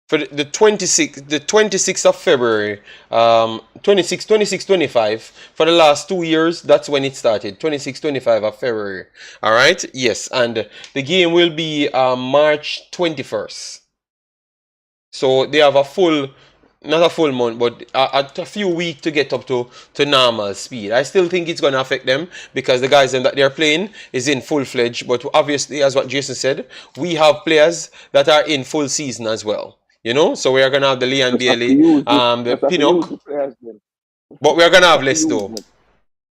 for the 26th of February 25 for the last 2 years. That's when it started, 26-25 of February. All right, yes, and the game will be March 21st. So they have a full, not a full month, but a few weeks to get up to normal speed. I still think it's going to affect them because the guys that they're playing is in full-fledged. But obviously, as what Jason said, we have players that are in full season as well. You know, so we are going to have the Leon Just have to Bailey, use it. the Just have to use Pinnock, the players then. but we're going to Just have have to less use though. them.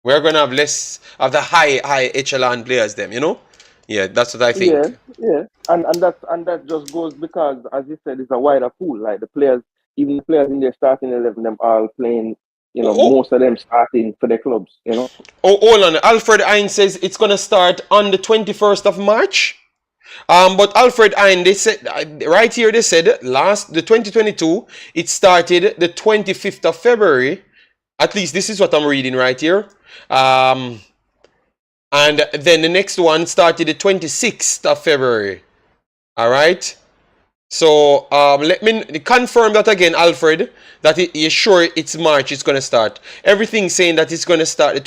We're going to have less of the high echelon players, them, you know? Yeah, that's what I Yeah, think. yeah. And that just goes because, as you said, it's a wider pool. Like the players, even the players in their starting 11, them all playing, Oh, most of them starting for their clubs. hold on. Alfred Hines says it's going to start on the 21st of March. But Alfred Hine, they said right here. They said the 2022. It started the 25th of February. At least this is what I'm reading right here. And then the next one started the 26th of February. All right. So let me confirm that again, Alfred. That you're sure it's March. It's gonna start. Everything's saying that it's gonna start the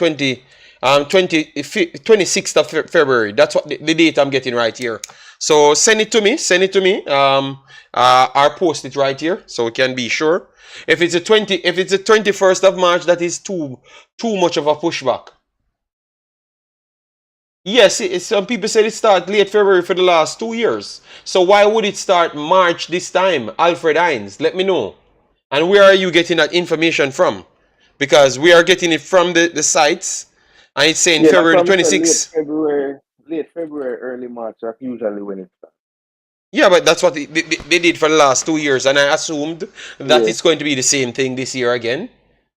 26th of February. That's what the date I'm getting right here. So send it to me. Send it to me. I'll post it right here so we can be sure. If it's the 21st of March, that is too much of a pushback. Yes, some people said it started late February for the last 2 years. So why would it start March this time? Alfred Hines, let me know. And where are you getting that information from? Because we are getting it from the sites. And it's saying Yeah, that's February what the I said. 26th. Late February, early March. That's usually when it starts. Yeah, but that's what they did for the last 2 years. And I assumed that Yeah. it's going to be the same thing this year again.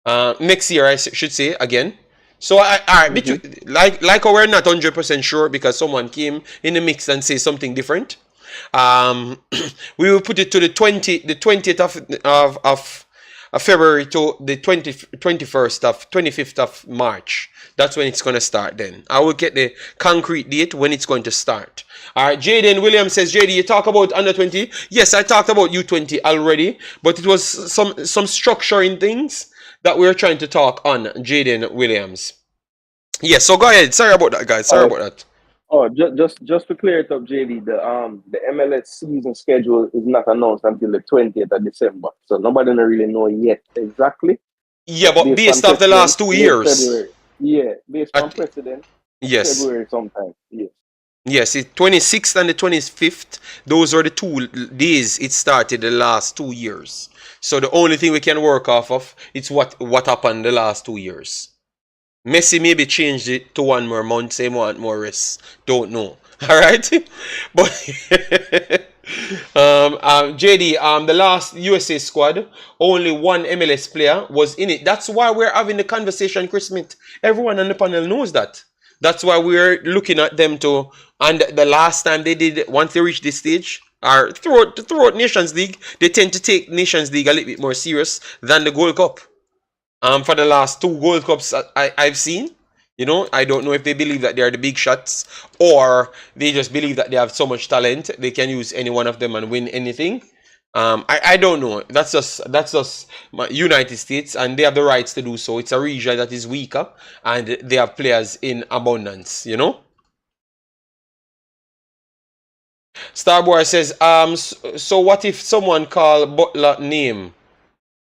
Next year, I should say, again. So like we're not 100% sure because someone came in the mix and say something different. We will put it to the 20th of February to the 25th of March. That's when it's gonna start. Then I will get the concrete date when it's going to start. All right, Jaden Williams says, JD, you talk about under 20. Yes, I talked about U20 already, but it was some structuring things that we're trying to talk on, Jaden Williams. Yes, so go ahead. Sorry about that, guys. Sorry about that. Oh, just to clear it up, JD, the MLS season schedule is not announced until the 20th of December. So nobody don't really know yet exactly. Yeah, but based off the last 2 years. February. Yeah, based on precedent. Yes. February sometime. Yes. Yes, the 26th and the 25th, those are the 2 days it started the last 2 years. So the only thing we can work off of is what happened the last 2 years. Messi maybe changed it to 1 more month, say want more rest. Don't know. Alright? But JD, the last USA squad, only 1 MLS player was in it. That's why we're having the conversation, Chris Smith. Everyone on the panel knows that. That's why we're looking at them to, and the last time they did, once they reach this stage, or throughout Nations League, they tend to take Nations League a little bit more serious than the Gold Cup. For the last 2 Gold Cups I've seen, I don't know if they believe that they are the big shots or they just believe that they have so much talent they can use any one of them and win anything. I don't know. That's just United States, and they have the rights to do so. It's a region that is weaker, and they have players in abundance. Starboy says, so what if someone call Butler name?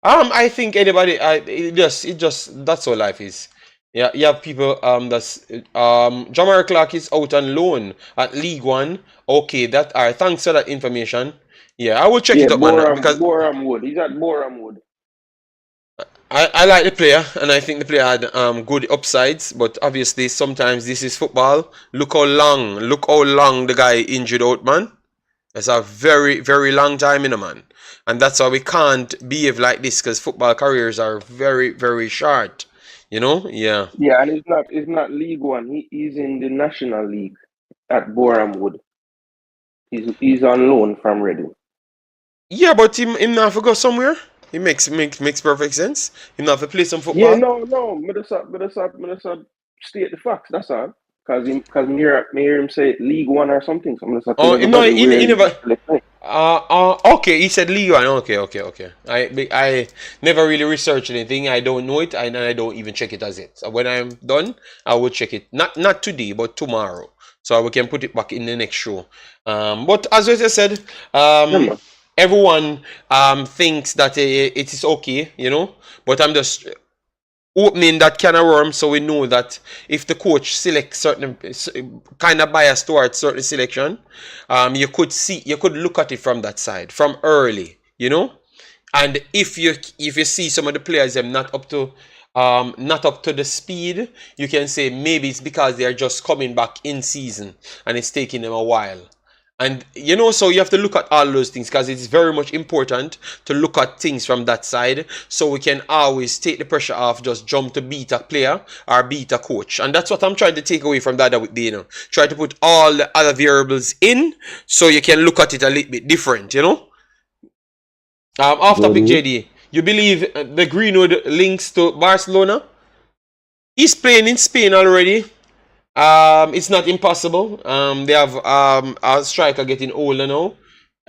I think anybody. It just that's how life is. Yeah, you have people. That's Jamari Clark is out on loan at League One. Okay, that. Alright. Thanks for that information. Yeah, I will check it up, man. Because Boram Wood. He's at Boram Wood. I like the player, and I think the player had good upsides. But obviously, sometimes this is football. Look how long the guy injured out, man. It's a very, very long time, man. and that's why we can't behave like this, because football careers are very, very short. You know? Yeah. Yeah, and it's not League One. He's in the National League at Borehamwood. He's on loan from Reading. Yeah, but him not have to go somewhere. It makes perfect sense. Him not have to play some Yeah, football. no. Me just state the facts. That's all. Cause me hear him say League One or something. So I'm just tell Oh no, everybody where he he's never. playing. Okay, he said League One. Okay. I never really researched anything. I don't know it, and I don't even check it as it. So when I'm done, I will check it. Not today, but tomorrow, so we can put it back in the next show. But as I said, Yeah, everyone thinks that it is okay, you know. But I'm just opening that can of worms, so we know that if the coach selects certain kind of bias towards certain selection, you could look at it from that side from early, you know. And if you see some of the players them not up to the speed, you can say maybe it's because they are just coming back in season and it's taking them a while. And you know, so you have to look at all those things, because it's very much important to look at things from that side, so we can always take the pressure off, just jump to beat a player or beat a coach. And that's what I'm trying to take away from that with you know. Try to put all the other variables in, so you can look at it a little bit different, you know. Off topic, JD. You believe the Greenwood links to Barcelona? He's playing in Spain already. It's not impossible. They have a striker getting older now.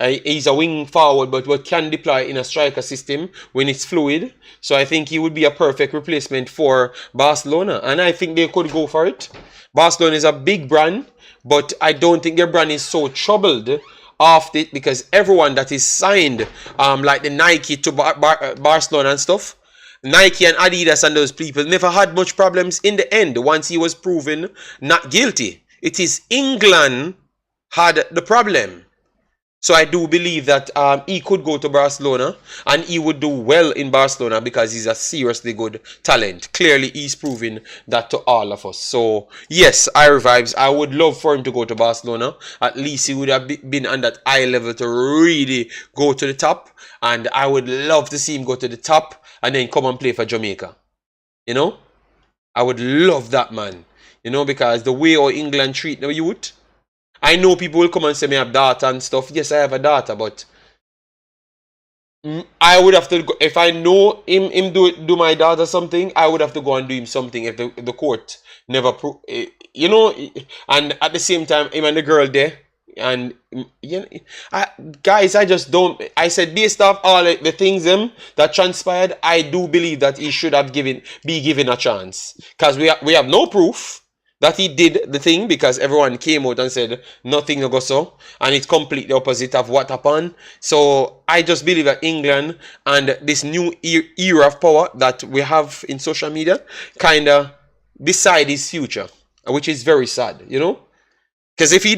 He's a wing forward, but what can deploy in a striker system when it's fluid. So I think he would be a perfect replacement for Barcelona, and I think they could go for it. Barcelona is a big brand, but I don't think their brand is so troubled off it, because everyone that is signed, like the Nike to Barcelona and stuff, Nike and Adidas and those people never had much problems in the end once he was proven not guilty. It is England had the problem. So I do believe that he could go to Barcelona and he would do well in Barcelona, because he's a seriously good talent. Clearly, he's proving that to all of us. So yes, vibes. I would love for him to go to Barcelona. At least he would have been on that eye level to really go to the top. And I would love to see him go to the top and then come and play for Jamaica. You know? I would love that, man. You know, because the way how England treat the youth. I know people will come and say me have data and stuff. Yes, I have a data, but I would have to go, if I know him do my data something, I would have to go and do him something if the court never you know. And at the same time, him and the girl there, and you know, guys, I just don't. I said based off all the things that transpired, I do believe that he should have be given a chance, because we have no proof that he did the thing, because everyone came out and said nothing no go so, and it's completely opposite of what happened. So I just believe that England and this new era of power that we have in social media kind of decide his future, which is very sad, you know. Because if he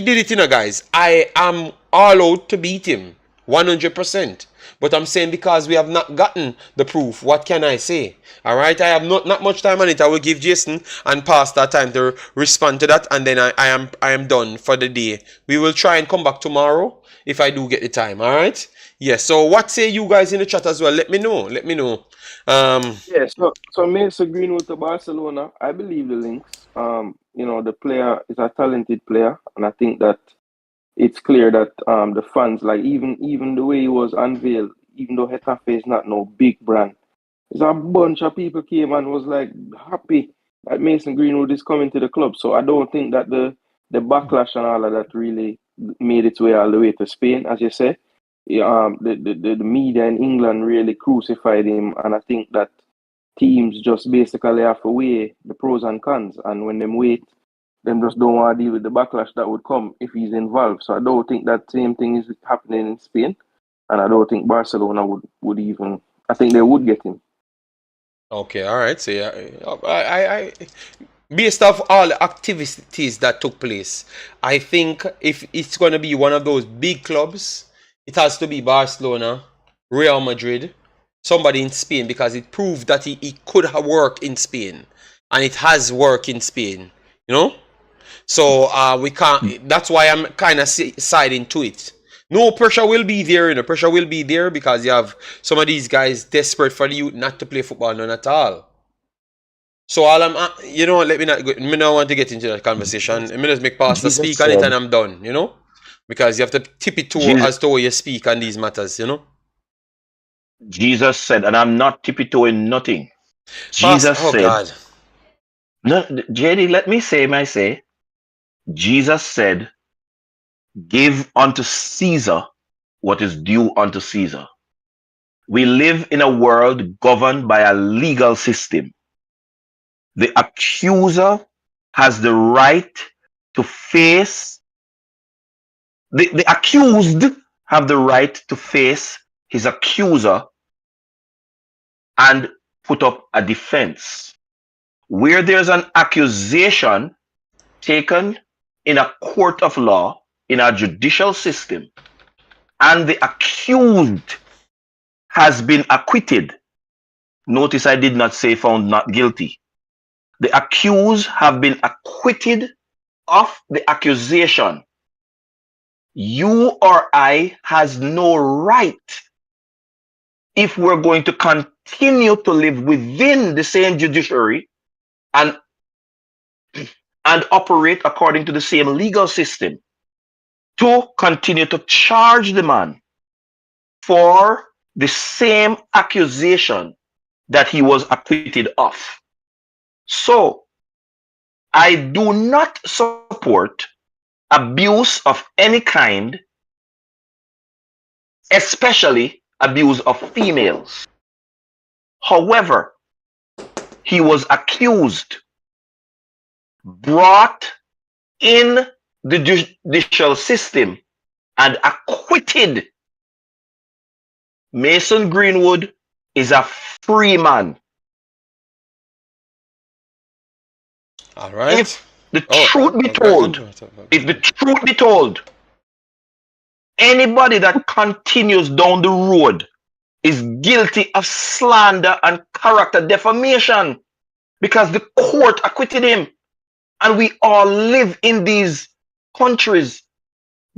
did it, you know, guys, I am all out to beat him 100%. But I'm saying, because we have not gotten the proof, what can I say? All right, I have not much time on it. I will give Jason and Pastor time to respond to that, and then I am done for the day. We will try and come back tomorrow if I do get the time. All right. Yes. So what say you guys in the chat as well? Let me know. Yeah, so Mason Greenwood to Barcelona, I believe the links. You know, the player is a talented player, and I think that it's clear that the fans, like even the way he was unveiled, even though Hetafe is not no big brand, there's a bunch of people came and was like happy that Mason Greenwood is coming to the club. So I don't think that the backlash and all of that really made its way all the way to Spain, as you say. The media in England really crucified him, and I think that teams just basically have to weigh the pros and cons, and when them wait, them just don't want to deal with the backlash that would come if he's involved. So I don't think that same thing is happening in Spain, and I don't think Barcelona would even. I think they would get him. Okay, all right. So yeah, I based off all the activities that took place, I think if it's going to be one of those big clubs, it has to be Barcelona, Real Madrid, somebody in Spain, because it proved that he could have worked in Spain, and it has worked in Spain, you know. So we can't. That's why I'm kind of siding to it. No, pressure will be there, you know. Pressure will be there because you have some of these guys desperate for the youth not to play football, none at all. So all I'm, you know, let me not want to get into that conversation. Let me just make Pastor Jesus speak on it said, and I'm done, you know? Because you have to tip it to as to how you speak on these matters, you know? Jesus said, and I'm not tippy-toeing nothing. Pastor, Jesus oh said, God. no, JD, let me say my say. Jesus said, give unto Caesar what is due unto Caesar. We live in a world governed by a legal system. The accuser has the right to face, the accused have the right to face his accuser and put up a defense. Where there's an accusation taken in a court of law, in a judicial system, and the accused has been acquitted. Notice I did not say found not guilty. The accused have been acquitted of the accusation. You or I has no right, if we're going to continue to live within the same judiciary and operate according to the same legal system, to continue to charge the man for the same accusation that he was acquitted of. So, I do not support abuse of any kind, especially abuse of females. However, he was accused, brought in the judicial system, and acquitted. Mason Greenwood is a free man. All right. If the truth be told, anybody that continues down the road is guilty of slander and character defamation because the court acquitted him. And we all live in these countries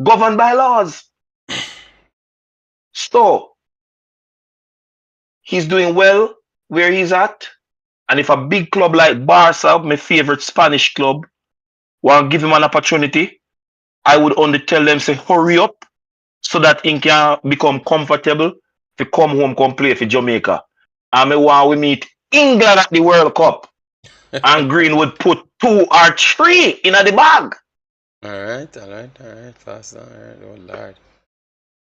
governed by laws. So, he's doing well where he's at. And if a big club like Barca, my favorite Spanish club, want to give him an opportunity, I would only tell them, say, hurry up so that he can become comfortable to come home, come play for Jamaica. And I want we meet England at the World Cup. And Green would put 2 or 3 in the bag. All right, Pastor. All right, oh Lord.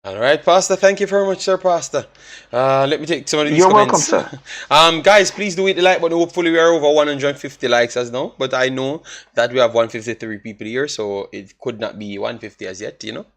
All right, Pastor. Thank you very much, sir, Pastor. Let me take some of these You're comments. welcome, sir. Guys, please do hit the like button. Hopefully, we are over 150 likes as now. But I know that we have 153 people here, so it could not be 150 as yet, you know.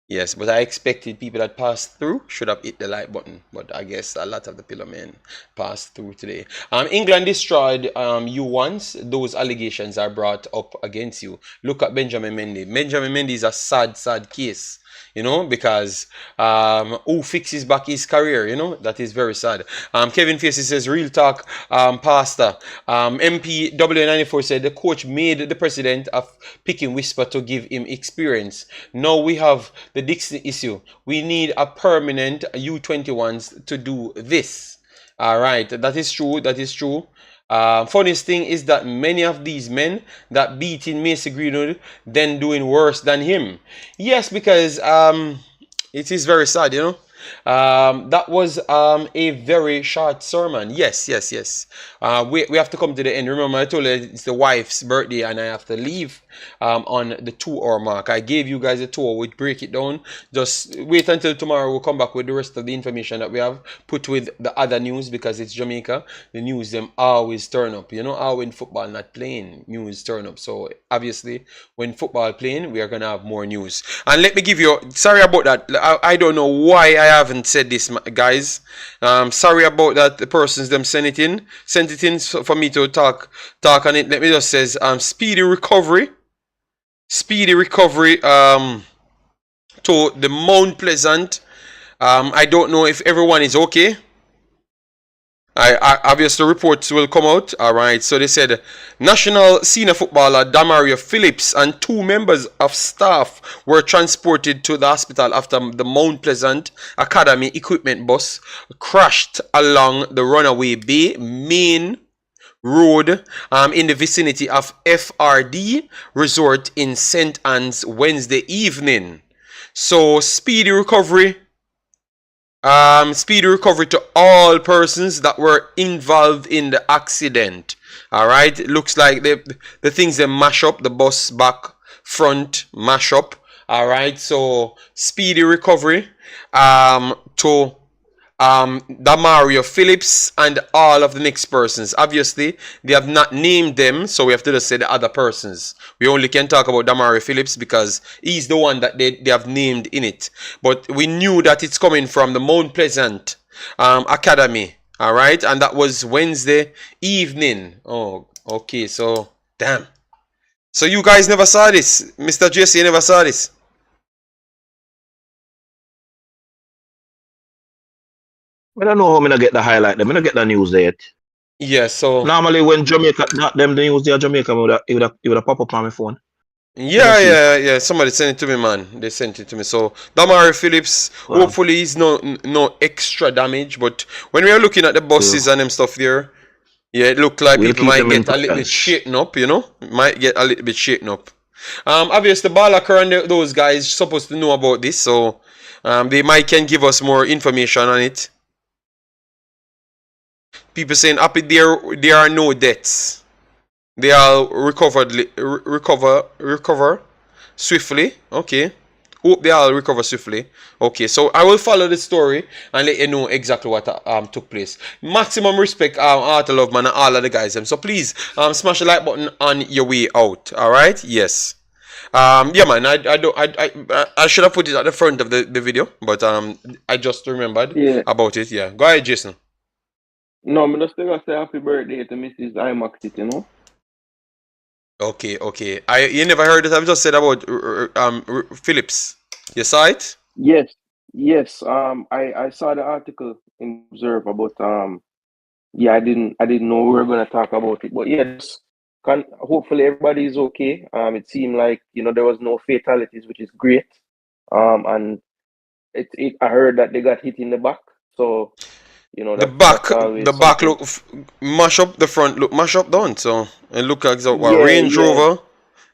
Yes, but I expected people that passed through should have hit the like button. But I guess a lot of the pillar men passed through today. England destroyed you once. Those allegations are brought up against you. Look at Benjamin Mendy. Benjamin Mendy is a sad case. You know, because who fixes back his career, you know, that is very sad. Kevin Facey says, real talk, Pastor. MP W94 said the coach made the president of picking Whisper to give him experience. Now we have the Dixie issue. We need a permanent U21s to do this. All right, that is true. That is true. Funniest thing is that many of these men that beat in Mason Greenwood then doing worse than him. Yes, because it is very sad, you know. That was a very short sermon. Yes. We have to come to the end. Remember, I told you it's the wife's birthday and I have to leave on the 2-hour mark. I gave you guys a 2 hour. We'd break it down. Just wait until tomorrow. We'll come back with the rest of the information that we have put with the other news, because it's Jamaica. The news them always turn up. You know how when football not playing, news turn up. So obviously when football playing, we are gonna have more news. And let me give you, sorry about that. I don't know why I haven't said this, guys. Sorry about that. The persons them sent it in for me to talk on it. Let me just says speedy recovery to the Mount Pleasant. I don't know if everyone is okay. Obviously reports will come out. All right, so they said national senior footballer Damario Phillips and 2 members of staff were transported to the hospital after the Mount Pleasant Academy equipment bus crashed along the Runaway Bay main road in the vicinity of FRD Resort in St. Anne's Wednesday evening. So speedy recovery to all persons that were involved in the accident. All right, it looks like the things they mash up, the bus back front mash up. All right, so speedy recovery to Damario Phillips and all of the next persons. Obviously, they have not named them, so we have to just say the other persons. We only can talk about Damario Phillips because he's the one that they have named in it. But we knew that it's coming from the Mount Pleasant Academy. All right, and that was Wednesday evening. Oh, okay, so damn. So you guys never saw this, Mr. Jesse, you never saw this. I don't know how I'm gonna get the highlight. I'm gonna get the news there yet. Yeah, so normally when Jamaica, not them the news there, Jamaica, it would have pop up on my phone. Yeah. Somebody sent it to me, man. They sent it to me. So Damario Phillips, hopefully he's no extra damage. But when we are looking at the buses and them stuff there, yeah, it looked like people might get a little bit shaken up. You know, might get a little bit shaken up. Obviously, Butler and those guys supposed to know about this, so they might can give us more information on it. People saying up there are no deaths. They all recover swiftly. Okay. Hope they all recover swiftly. Okay, so I will follow the story and let you know exactly what took place. Maximum respect, Art of Love, man, and all of the guys. So please smash the like button on your way out. Alright? Yes. Yeah, man, I should have put it at the front of the video, but I just remembered about it. Yeah. Go ahead, Jason. No, I'm just gonna say happy birthday to Mrs. Imaxit, you know. Okay. You never heard it? I've just said about Phillips. You saw it? Yes. I saw the article in Observer, but yeah, I didn't know we were gonna talk about it. But yes, hopefully everybody is okay. It seemed like there was no fatalities, which is great. And I heard that they got hit in the back, so. The back look mash up, the front look mash up down. So it look like a Range Rover,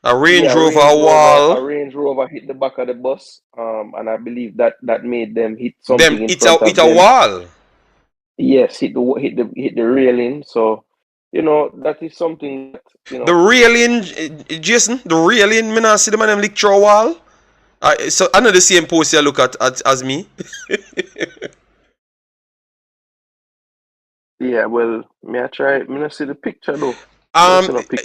a wall. A Range Rover hit the back of the bus, and I believe that made them hit something in front of them. It's a wall. Yes, hit the railing. So that is something that, The railing, Jason. The railing. Me not see the man them lecture a wall. So I know the same post you look at as me. Yeah, well, may I try? Me not see the picture though.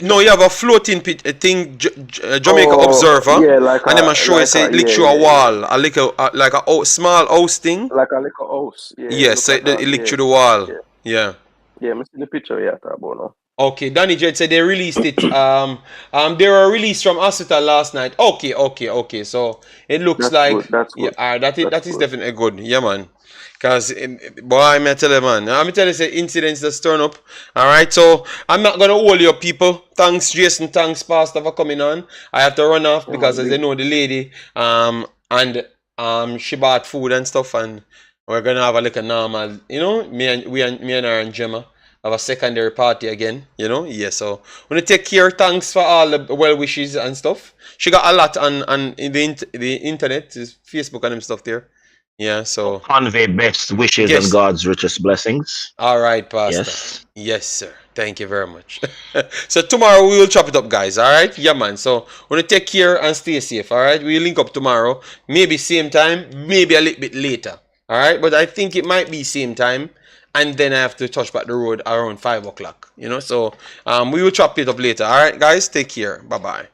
No, you have a floating thing, Jamaica Observer, yeah, like and then I show you say lecture a wall, like a small house thing. Like a little house. Yeah. Yes, so it lecture the wall. Yeah. Yeah, me see the picture. Yeah, about now. Okay, Danny Jed said they released it. They were released from hospital last night. Okay. So it looks like that's good. Yeah, that is definitely good. Yeah, man. Because, boy, I'm tell you, man. I'm tell you, say incidents just turn up. Alright, so I'm not going to hold you up, people. Thanks, Jason. Thanks, Pastor, for coming on. I have to run off because, as you know, the lady, she bought food and stuff, and we're going to have a little normal, me and her and Gemma have a secondary party again, Yeah, so when you take care, thanks for all the well wishes and stuff. She got a lot on the internet, Facebook and them stuff there. Yeah, so convey best wishes and God's richest blessings. All right, Pastor. Yes, sir. Thank you very much. So tomorrow we will chop it up, guys. All right, yeah, man. So want to take care and stay safe. All right, we'll link up tomorrow. Maybe same time, maybe a little bit later. All right, but I think it might be same time, and then I have to touch back the road around 5 o'clock. So we will chop it up later. All right, guys. Take care. Bye bye.